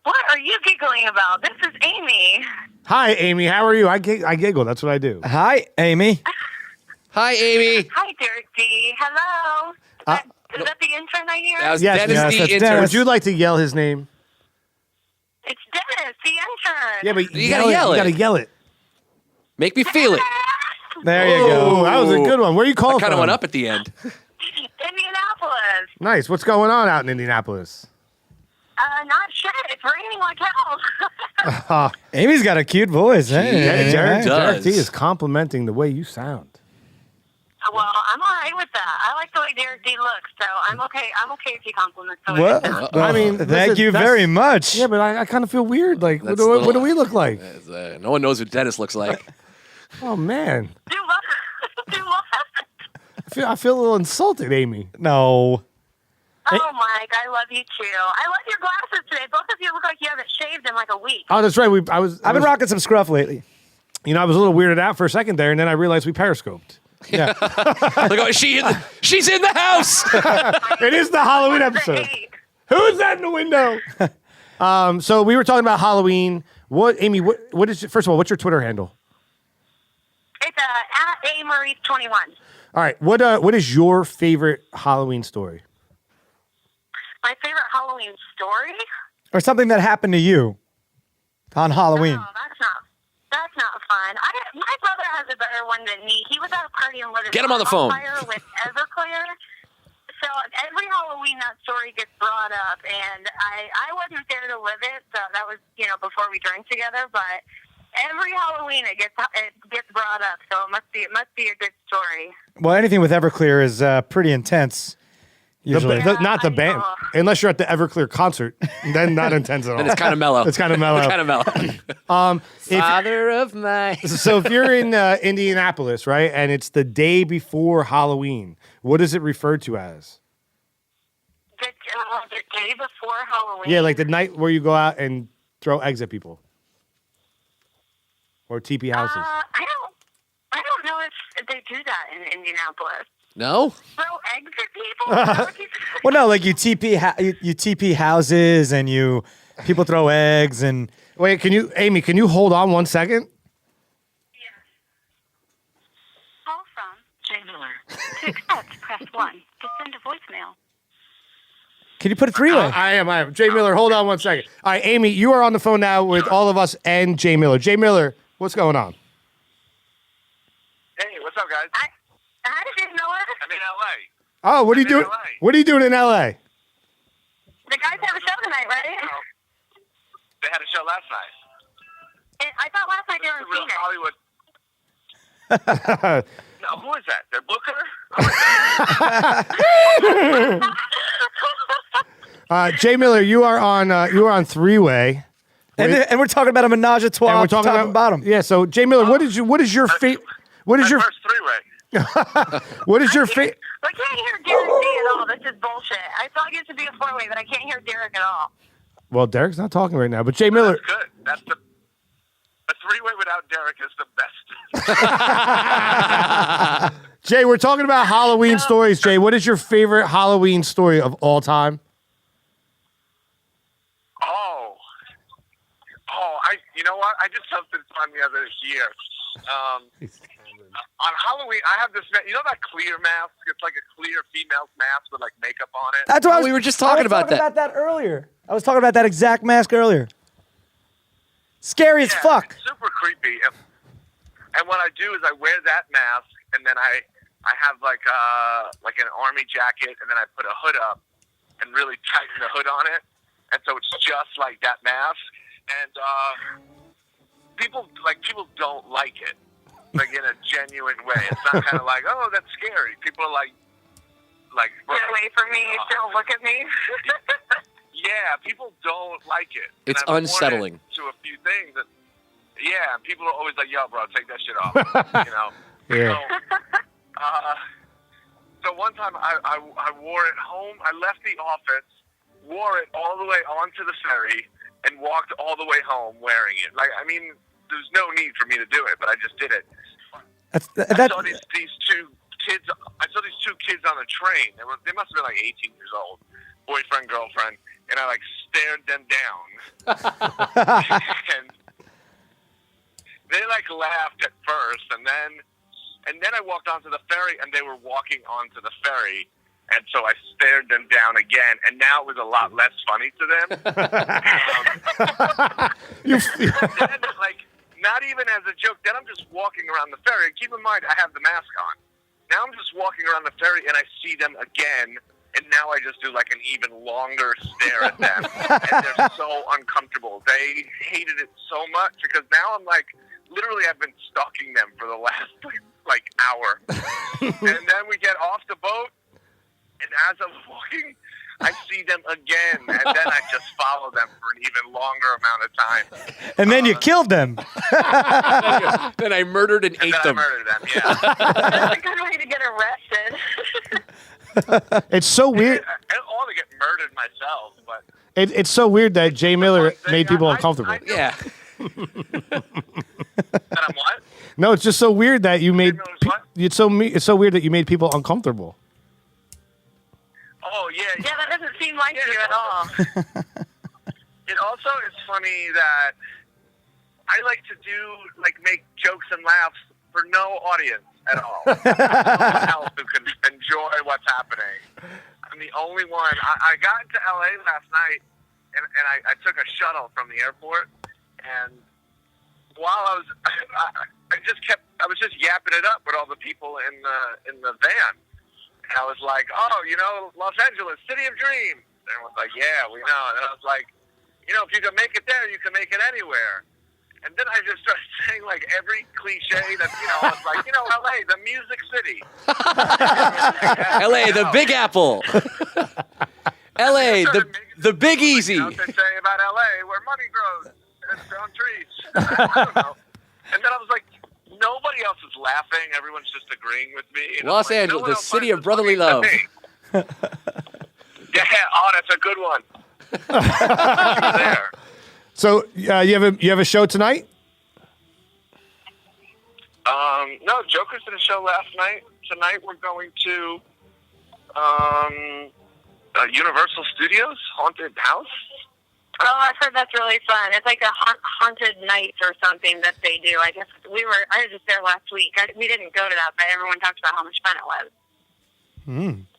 What are you giggling about? This is Amy. Hi, Amy. How are you? I giggle. That's what I do. Hi, Amy. Hi, Amy. Hi, Derek D. Hello. Is that the intern I hear? That was Yes, Dennis yes, the that's intern. Dennis. Would you like to yell his name? It's Dennis, the intern. You Yeah, but gotta You yell it. gotta yell it. Make me feel it. There you go. Oh, that was a good one. Where are you calling Kind from? of went up at the end. Indianapolis. Nice. What's going on out in Indianapolis? Not shit. It's raining like hell. Amy's got a cute voice. Hey, Yeah, Derek does. T is complimenting the way you sound. Well, I'm all right with that. I like the way Derek D looks, so I'm okay. I'm okay if you compliment the way Well, I sound. I mean, thank listen, you that's- very much. Yeah, but I kind of feel weird. Like, what That's do we look like? No one knows what Dennis looks like. Oh, man. Do what? Do what? I feel a little insulted, Amy. No. Oh, Mike, I love you too. I love your glasses today. Both of you look like you haven't shaved in like a week. Oh, that's right. I've been rocking some scruff lately. You know, I was a little weirded out for a second there, and then I realized we periscoped. Yeah. Like, oh, she's in the house. It is the Halloween episode. Who's that in the window? So we were talking about Halloween. Amy, what is first of all, what's your Twitter handle? It's at @amaurice21. All right. What is your favorite Halloween story? My favorite Halloween story? Or something that happened to you on Halloween. Oh, that's not fun. My brother has a better one than me. He was at a party and lit his Get him on the phone. fire with Everclear. So every Halloween that story gets brought up, and I wasn't there to live it. So that was before we drank together. But every Halloween it gets brought up. So it must be a good story. Well, anything with Everclear is pretty intense. Usually. Not the band, unless you're at the Everclear concert, then not intense at all. And it's kind of mellow. It's kind of mellow. Father of mine. So if you're in Indianapolis, right, and it's the day before Halloween, what is it referred to as? The day before Halloween. Yeah, like the night where you go out and throw eggs at people, or TP houses. I don't know if they do that in Indianapolis. No? Throw eggs at people? Well, no, like you TP houses and people throw eggs and. Wait, Amy, can you hold on 1 second? Yes. Call from Jay Miller. To accept, press 1. To send a voicemail. Can you put a three-way? I am. Jay Miller, hold on 1 second. All right, Amy, you are on the phone now with all of us and Jay Miller. Jay Miller, what's going on? Hey, what's up, guys? Hi, Jay Miller. I'm in LA. Oh, what are you doing? LA. What are you doing in LA? The guys have a show tonight, right? They had a show last night. I thought last night they were in Real Phoenix. Hollywood. No, who is that? Their booker? Jay Miller, you are on three-way. And we're talking about a menage a trois. And we're talking top about and bottom. Yeah. So Jay Miller, what is your favorite? What is My your first three-way. what is your favorite? I can't hear Derek D at all. This is bullshit. I thought it used to be a four-way, but I can't hear Derek at all. Well, Derek's not talking right now, but Jay Miller. That's good. That's a three-way without Derek is the best. Jay, we're talking about Halloween stories. Jay, what is your favorite Halloween story of all time? You know what? I did something fun the other year. On Halloween, I have this, you know that clear mask? It's like a clear female's mask with like makeup on it. That's what we were just talking about that. I was talking about that earlier. I was talking about that exact mask earlier. Scary as fuck. It's super creepy. And what I do is I wear that mask, and then I have like an army jacket, and then I put a hood up and really tighten the hood on it, and so it's just like that mask. And people don't like it, like in a genuine way. It's not kind of like, oh, that's scary. People are like, get away from me! Don't look at me. Yeah, people don't like it. It's and I've unsettling. to a few things. Yeah, people are always like, yo, bro, take that shit off. You know? Yeah. So one time I wore it home. I left the office, wore it all the way onto the ferry, and walked all the way home wearing it. Like, I mean, there's no need for me to do it, but I just did it. I saw these two kids. I saw these two kids on the train. They must have been like 18 years old, boyfriend, girlfriend, and I like stared them down. And they like laughed at first, and then I walked onto the ferry, and they were walking onto the ferry. And so I stared them down again, and now it was a lot less funny to them. Then, like, not even as a joke. Then I'm just walking around the ferry. And keep in mind, I have the mask on. Now I'm just walking around the ferry, and I see them again, and now I just do like an even longer stare at them. And they're so uncomfortable. They hated it so much because now I'm like, literally I've been stalking them for the last like hour. And then we get off the boat. And as I'm walking, I see them again, and then I just follow them for an even longer amount of time. And then you killed them. Then I murdered and ate them. I murdered them, yeah. That's a good way to get arrested. It's so weird. And all want to get murdered myself, but It's so weird that Jay Miller made people uncomfortable. I know Yeah. that I'm what? No, it's just so weird that you made. Miller's what? It's so weird that you made people uncomfortable. Oh yeah, Yeah, that doesn't seem like you at all. It also is funny that I like to make jokes and laughs for no audience at all. No one else who can enjoy what's happening. I'm the only one. I got into LA last night, and I took a shuttle from the airport, and while I was just yapping it up with all the people in the van. And I was like, oh, Los Angeles, city of dreams. And everyone's like, yeah, we know. And I was like, if you can make it there, you can make it anywhere. And then I just started saying like every cliche that, I was like, LA, the music city. LA, the Big Apple. LA, the Big Easy. What they say about LA, where money grows and on trees. I don't know. And then I was like, nobody else is laughing. Everyone's just agreeing with me. And Los I'm like, Angeles, no one the else city finds of this brotherly funny love. except me. Yeah, that's a good one. There. So you have a show tonight? No, Joker's did a show last night. Tonight we're going to Universal Studios Haunted House. Oh, I've heard that's really fun. It's like a haunted night or something that they do. I guess I was just there last week. We didn't go to that, but everyone talked about how much fun it was.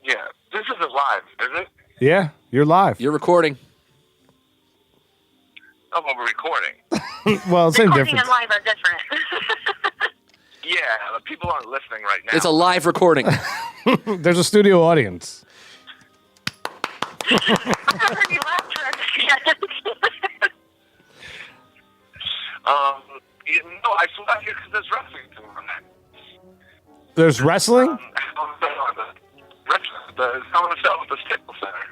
Yeah, this isn't live, is it? Yeah, you're live. You're recording. Oh, well, we're recording. Well, same Recording difference. and live are different. Yeah, the people aren't listening right now. It's a live recording. There's a studio audience. I heard you laugh for a second. I flew out here because there's wrestling tomorrow night. There's wrestling? The Hell in a Cell at the Staples Center.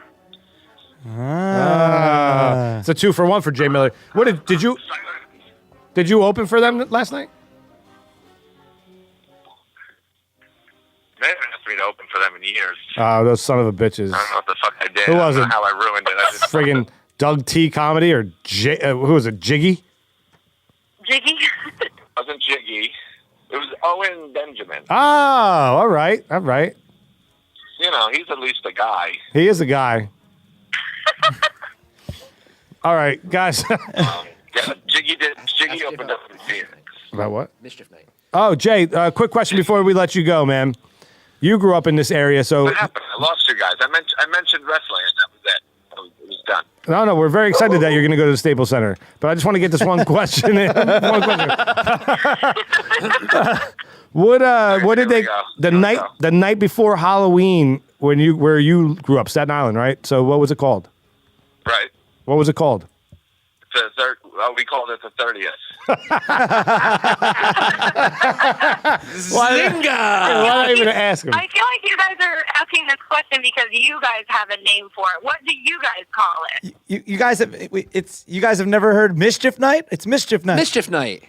It's a 2-for-1 for Jay Miller. What did you open for them last night? They haven't asked me to open for them in years. Oh, those son of a bitches. I don't know what the fuck I did. Who was I don't it? know how I ruined it. I just Friggin' Doug T Comedy or who was it? Jiggy? Jiggy? wasn't Jiggy. It was Owen Benjamin. Oh, all right. He's at least a guy. He is a guy. All right, guys. Yeah, Jiggy opened up in Phoenix. About what? Mischief Night. Oh, Jay, quick question before we let you go, man. You grew up in this area, so... What happened? I lost you guys. I mentioned wrestling, and that was it. It was done. No, we're very excited that you're going to go to the Staples Center. But I just want to get this one question in. What did they... The night before Halloween, where you grew up, Staten Island, right? So what was it called? Right. What was it called? We called it the 30th. Why did I even ask him? I feel like you guys are asking this question because you guys have a name for it. What do you guys call it? You guys have never heard Mischief Night? It's Mischief Night. Mischief Night.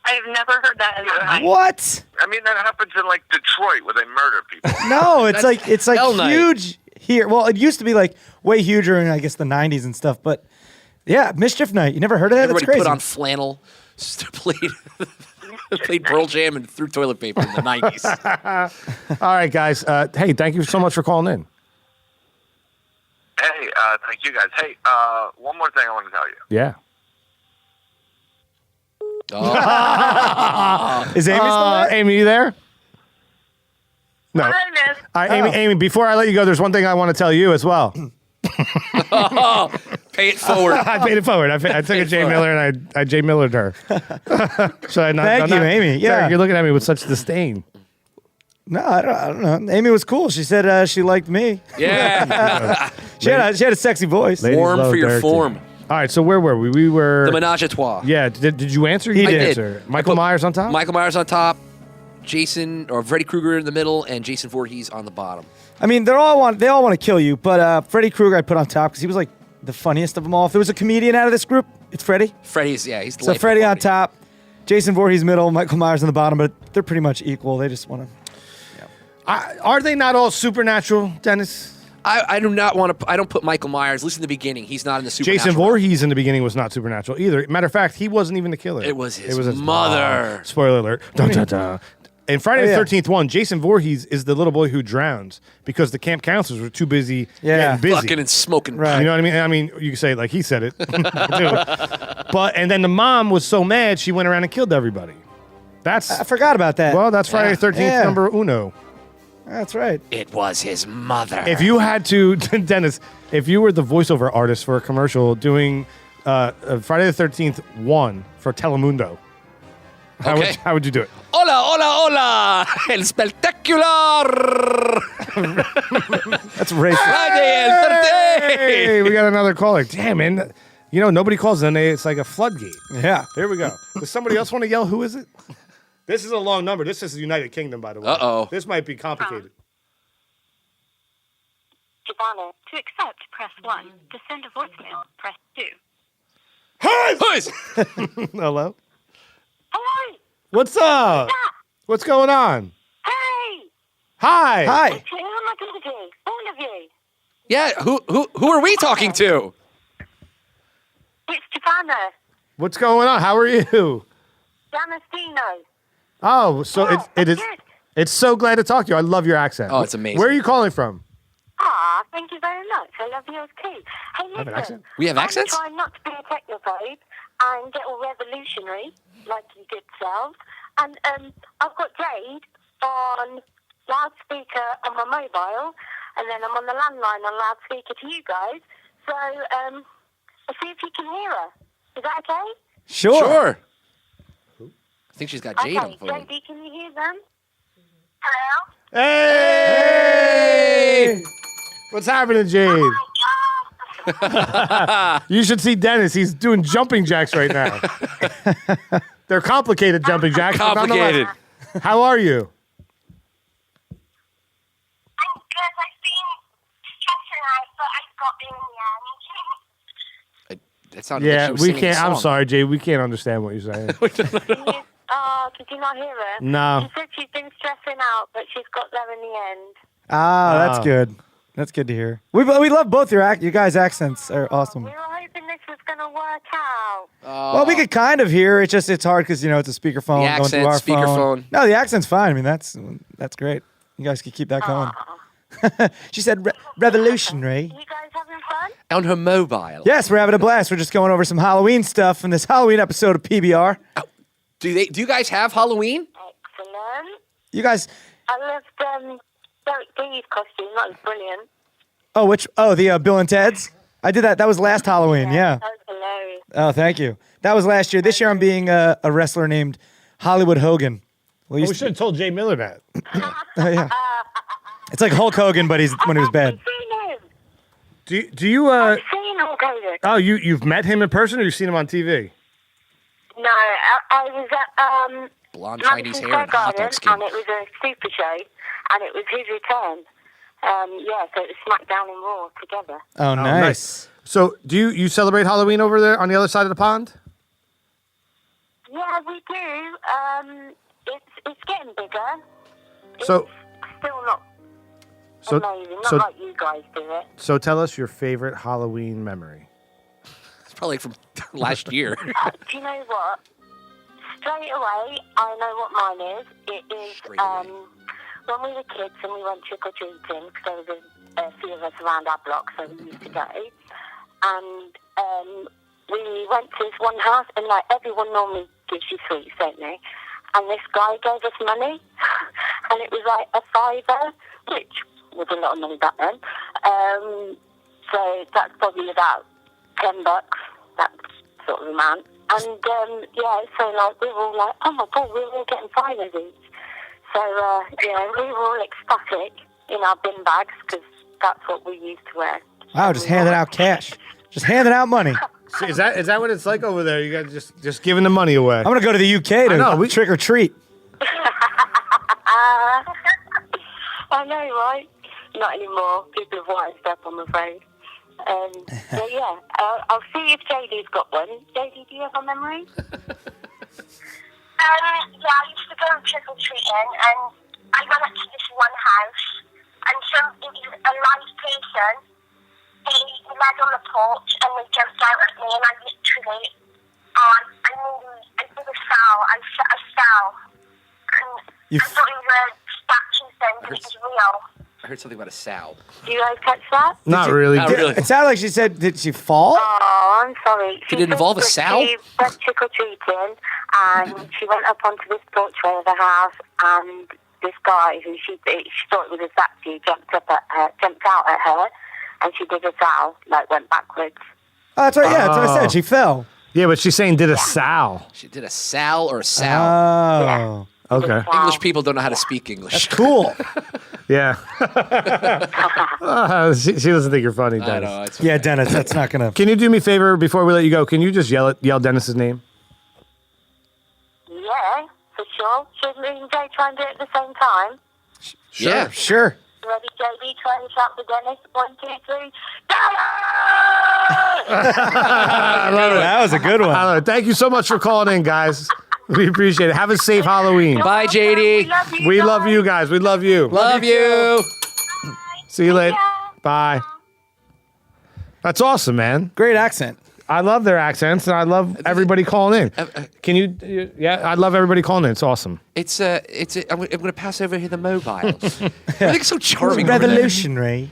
I've never heard that in my life. What? I mean, that happens in like Detroit where they murder people. No, it's like Hell Night. huge here. Well, it used to be like way huger in I guess the 90s and stuff, but yeah, Mischief Night. You never heard of that? Everybody That's crazy. put on flannel, played Pearl Jam and threw toilet paper in the 90s. All right, guys. Hey, thank you so much for calling in. Hey, thank you guys. Hey, one more thing I want to tell you. Yeah. Is Amy still there? Amy, you there? No. What did I miss? All right, Amy, before I let you go, there's one thing I want to tell you as well. Pay it forward. I paid it forward. I took a Jay Miller and I Jay Millered her. Should I not? Thank you, Amy. Yeah. Sorry, you're looking at me with such disdain. No, I don't know. Amy was cool. She said she liked me. Yeah. She had a sexy voice. Ladies Warm love for your dirty. form. All right, so where were we? We were... The menage a trois. Yeah, did you answer? You He did did. answer. Michael Myers on top? Michael Myers on top, Freddy Krueger in the middle, and Jason Voorhees on the bottom. I mean, they all want to kill you, but Freddy Krueger I put on top because he was like the funniest of them all. If there was a comedian out of this group, it's Freddy. He's the So Freddy on top, Jason Voorhees middle, Michael Myers on the bottom, but they're pretty much equal. They just want to. Are they not all supernatural, Dennis? I do not want to. I don't put Michael Myers. At least in the beginning, he's not in the supernatural. Jason Voorhees in the beginning was not supernatural either. Matter of fact, he wasn't even the killer. It was his mother. mother. Spoiler alert. Dun, dun, dun. In Friday the 13th one, Jason Voorhees is the little boy who drowns because the camp counselors were too busy getting busy. Fucking and smoking. You know what I mean? I mean, you can say it like he said it. And then the mom was so mad, she went around and killed everybody. I forgot about that. Well, that's Friday the 13th number uno. That's right. It was his mother. If you had to, Dennis, if you were the voiceover artist for a commercial doing Friday the 13th 1 for Telemundo, how would you do it? Hola, hola, hola! El spectacular! That's racist. Friday el 13th! Hey, we got another caller. Damn, man. You know, nobody calls in. It's like a floodgate. Yeah. Here we go. Does somebody else want to yell? Who is it? This is a long number. This is the United Kingdom, by the way. Uh-oh. This might be complicated. Giovanna, to accept, press 1. To send a voicemail, press 2. Hello? Hello! What's up? What's going on? Hey! Hi. Hi. Who am I talking to? All of you. Yeah, who are we talking to? It's Giovanna. What's going on? How are you? D'Amastino. Oh, so it is. Good. It's so glad to talk to you. I love your accent. Oh, it's amazing. Where are you calling from? Ah, thank you very much. I love yours too. Hey, have an listen. accent? We have accents? I'm trying not to be a technophobe and get all revolutionary, like you good selves. And I've got Jade on loudspeaker on my mobile, and then I'm on the landline on loudspeaker to you guys. So, I'll see if you can hear her. Is that okay? Sure. I think she's got Jade on the phone. Jade, can you hear them? Hello? Hey! What's happening, Jade? Oh my God. You should see Dennis. He's doing jumping jacks right now. They're complicated jumping jacks. but Complicated. nonetheless. How are you? I'm good. I've been stressing out, but I got in the end. That sounded like she was singing a can't. I'm song. sorry, Jade. We can't understand what you're saying. Did you not hear her? No. She said she's been stressing out, but she's got there in the end. That's good. That's good to hear. We love both your guys' accents are awesome. We were hoping this was going to work out. Well, we could kind of hear. It's hard because it's a speakerphone The going through our accent, speakerphone. phone. No, the accent's fine. I mean, that's great. You guys can keep that going. She said revolutionary. You guys having fun? On her mobile. Yes, we're having a blast. We're just going over some Halloween stuff in this Halloween episode of PBR. Do you guys have Halloween? Excellent. You guys. I loved Derek D's costume. That was brilliant. The Bill and Ted's. I did that. That was last Halloween. Yeah. That was hilarious. Oh, thank you. That was last year. This year I'm being a wrestler named Hollywood Hogan. We should have told Jay Miller that. Yeah. It's like Hulk Hogan, but when he was bad. I've seen him. Do you I've seen Hulk Hogan. Oh, you've met him in person or you've seen him on TV? No, I was at Blonde Madison Chinese hair Square and a hot Garden, dog skin. and it was a super show, and it was his return. So it was SmackDown and Raw together. Oh, nice. So do you celebrate Halloween over there on the other side of the pond? Yeah, we do. It's getting bigger. So- It's still not amazing, not like you guys do it. So tell us your favorite Halloween memory. It's probably from last year. Do you know what? Straight away, I know what mine is. It is Straight away. when we were kids and we went trick-or-treating, because there was a few of us around our block, so we used to go. And we went to this one house, and everyone normally gives you sweets, don't they? And this guy gave us money, and it was like a $5, which was a lot of money back then. So that's probably about $10, that sort of amount. And so we were all like, oh my God, we're all getting 5 of each. So we were all ecstatic in our bin bags because that's what we used to wear. Wow, just handing out cash. Just handing out money. See, is that what it's like over there? You guys just giving the money away. I'm going to go to the UK to trick or treat. I know, right? Not anymore. People have wised up, I'm afraid. I'll see if JD's got one. JD, do you have a memory? I used to go trick-or-treating, and I went up to this one house, and it was a live person. He led on the porch and they jumped out at me, and I literally, I did a foul. I fell. And I thought it was a statue thing, but it was real. I heard something about a sow. Do you guys catch that? Not really. Not really. It sounded like she said, did she fall? Oh, I'm sorry. Did it involve a sow? She went trick-or-treating, and she went up onto this porchway of the house, and this guy, who she thought it was a statue, jumped out at her, and she did a sow, went backwards. Oh, that's right. Yeah, that's what I said. She fell. Yeah, but she's saying did a sow. She did a sow or a sow. Oh. Okay. English people don't know how to speak English. Cool. Yeah. She doesn't think you're funny, I Dennis. know. It's Yeah, Dennis, that's not going to... Can you do me a favor before we let you go? Can you just yell Dennis's name? Yeah, for sure. Should me and Jay try and do it at the same time? Yeah. Sure. Ready, JB? Try and shout for Dennis. 1, 2, 3. Dennis! I love it. That was a good one. I love it. Thank you so much for calling in, guys. We appreciate it. Have a safe Halloween. Bye, JD. We love you guys. We love you. Love you. See you later. Bye. That's awesome, man. Great accent. I love their accents, and I love everybody calling in. Can you? Yeah, I love everybody calling in. It's awesome. I'm going to pass over here the mobile. I think it's so charming. over there. Revolutionary.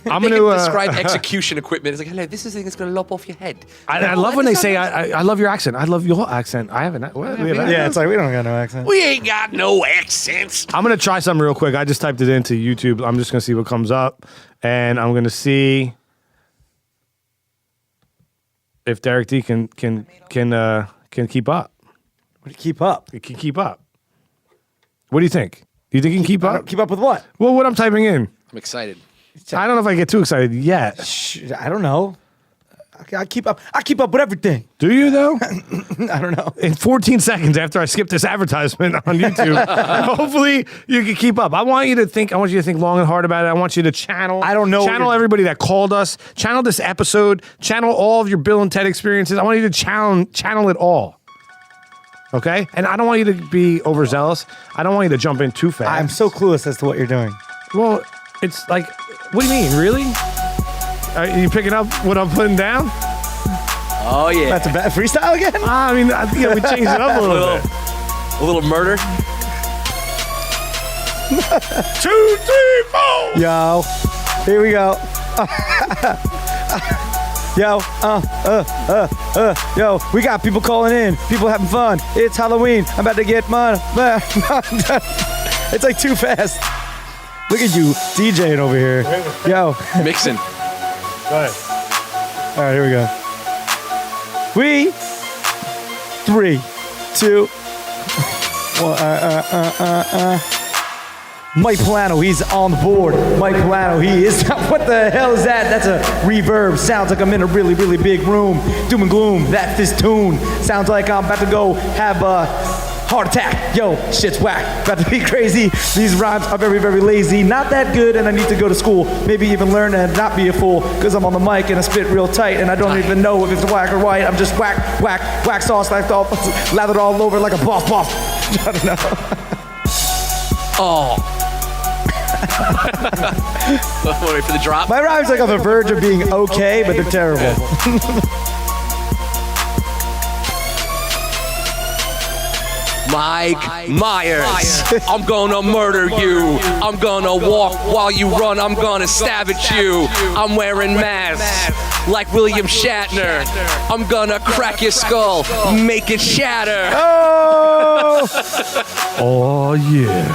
I'm They going can to describe execution equipment. It's like, hello, this is the thing that's going to lop off your head. I love when they say, I love your accent. I love your accent. I haven't. Yeah, it's like we don't got no accent. We ain't got no accents. I'm going to try something real quick. I just typed it into YouTube. I'm just going to see what comes up. And I'm going to see if Derek D can keep up. Keep up. It can keep up. What do you think? Do you think he can keep up? Keep up with what? Well, what I'm typing in. I'm excited. I don't know if I get too excited yet. I don't know. I keep up. I keep up with everything. Do you, though? I don't know. In 14 seconds after I skip this advertisement on YouTube, hopefully you can keep up. I want you to think long and hard about it. I want you to channel. I don't know. Channel everybody that called us. Channel this episode. Channel all of your Bill and Ted experiences. I want you to channel it all. Okay? And I don't want you to be overzealous. I don't want you to jump in too fast. I'm so clueless as to what you're doing. Well, it's like, what do you mean? Really? Are you picking up what I'm putting down? Oh, yeah. That's a bad freestyle again? I mean, I think we changed it up a little bit. A little murder. 2, 3, 4. Yo, here we go. Yo, we got people calling in, people having fun. It's Halloween. I'm about to get money. It's like too fast. Look at you, DJing over here. Yo. Mixing. Go ahead. All right, here we go. 3, 2, 1. Mike Polano, he's on the board. Mike Polano, he is. What the hell is that? That's a reverb. Sounds like I'm in a really, really big room. Doom and gloom, that's this tune. Sounds like I'm about to go have a heart attack. Yo, shit's whack. About to be crazy. These rhymes are very, very lazy. Not that good, and I need to go to school. Maybe even learn to not be a fool, because I'm on the mic and I spit real tight, and I don't even know if it's whack or white. I'm just whack sauce, lathered all over like a boss. I don't know. Oh. Wait for the drop. My rhymes like on the verge of being okay, but they're terrible. Mike Myers, I'm gonna murder you. I'm gonna walk while you run. I'm gonna stab at you. I'm wearing masks like William Shatner. I'm gonna crack your skull, make it shatter. Oh, yeah.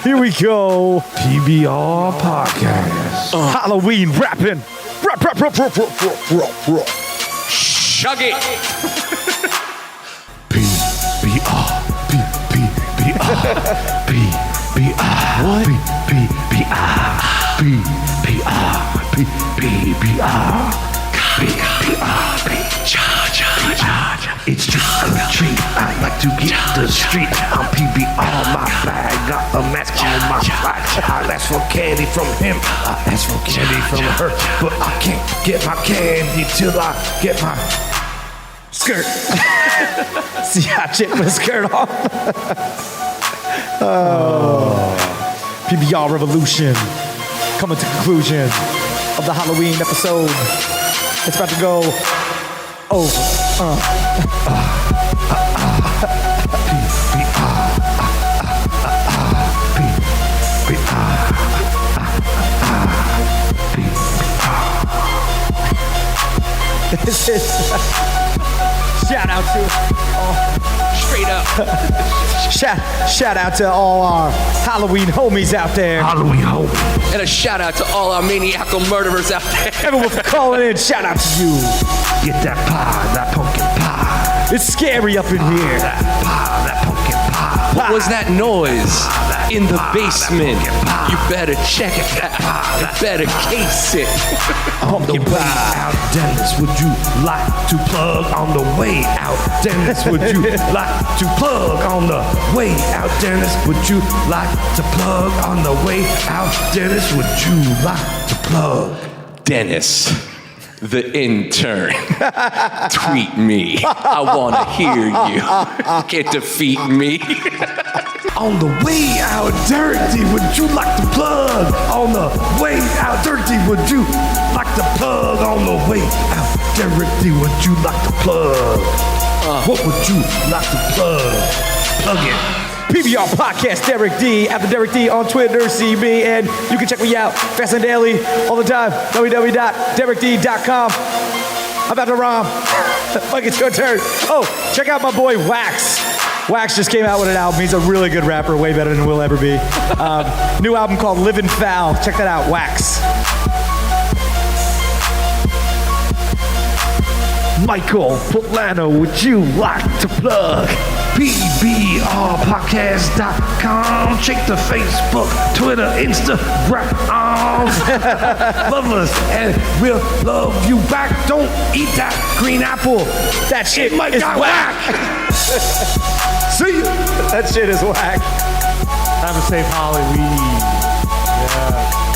Here we go. PBR Podcast. Halloween rapping. Rap. Shug it. PBR. What? It's trick or treat. I like to get the street. I'm PBR, my bag. Got a mask on my watch. I ask for candy from him. I ask for candy from her. But I can't get my candy till I get my Skirt. See how chick with skirt off. Oh. PBR Revolution coming to conclusion of the Halloween episode. It's about to go over. This is shout out to Straight up. shout out to all our Halloween homies out there. Halloween home. And a shout out to all our maniacal murderers out there. Everyone for calling in. Shout out to you. Get that pie, that pumpkin pie. It's scary up in here. That pie, that pumpkin pie. What was that noise in the basement? You better check it out. You better case it. On the way out, Dennis, would you like to plug on the way out? Dennis, would you like to plug on the way out? Dennis, would you like to plug on the way out? Dennis, would you like to plug? Dennis, the intern. Tweet me. I want to hear you. Can't defeat me. On the way out, Dirty, would you like to plug? On the way out, Dirty, would you like to plug? On the way out, Dirty, would you like to plug? What would you like to plug? Plug it. PBR Podcast, Derek D. After Derek D on Twitter, CB. And you can check me out fast and daily all the time. www.derekd.com. I'm about to rhyme. Like it's your turn. Oh, check out my boy Wax. Wax just came out with an album. He's a really good rapper, way better than we'll ever be. New album called Livin' Foul. Check that out, Wax. Michael Polano, would you like to plug? PBRpodcast.com. Check the Facebook, Twitter, Instagram. Love us and we'll love you back. Don't eat that green apple. That shit It might is got whack. See you. That shit is whack. Have a safe Halloween. Yeah.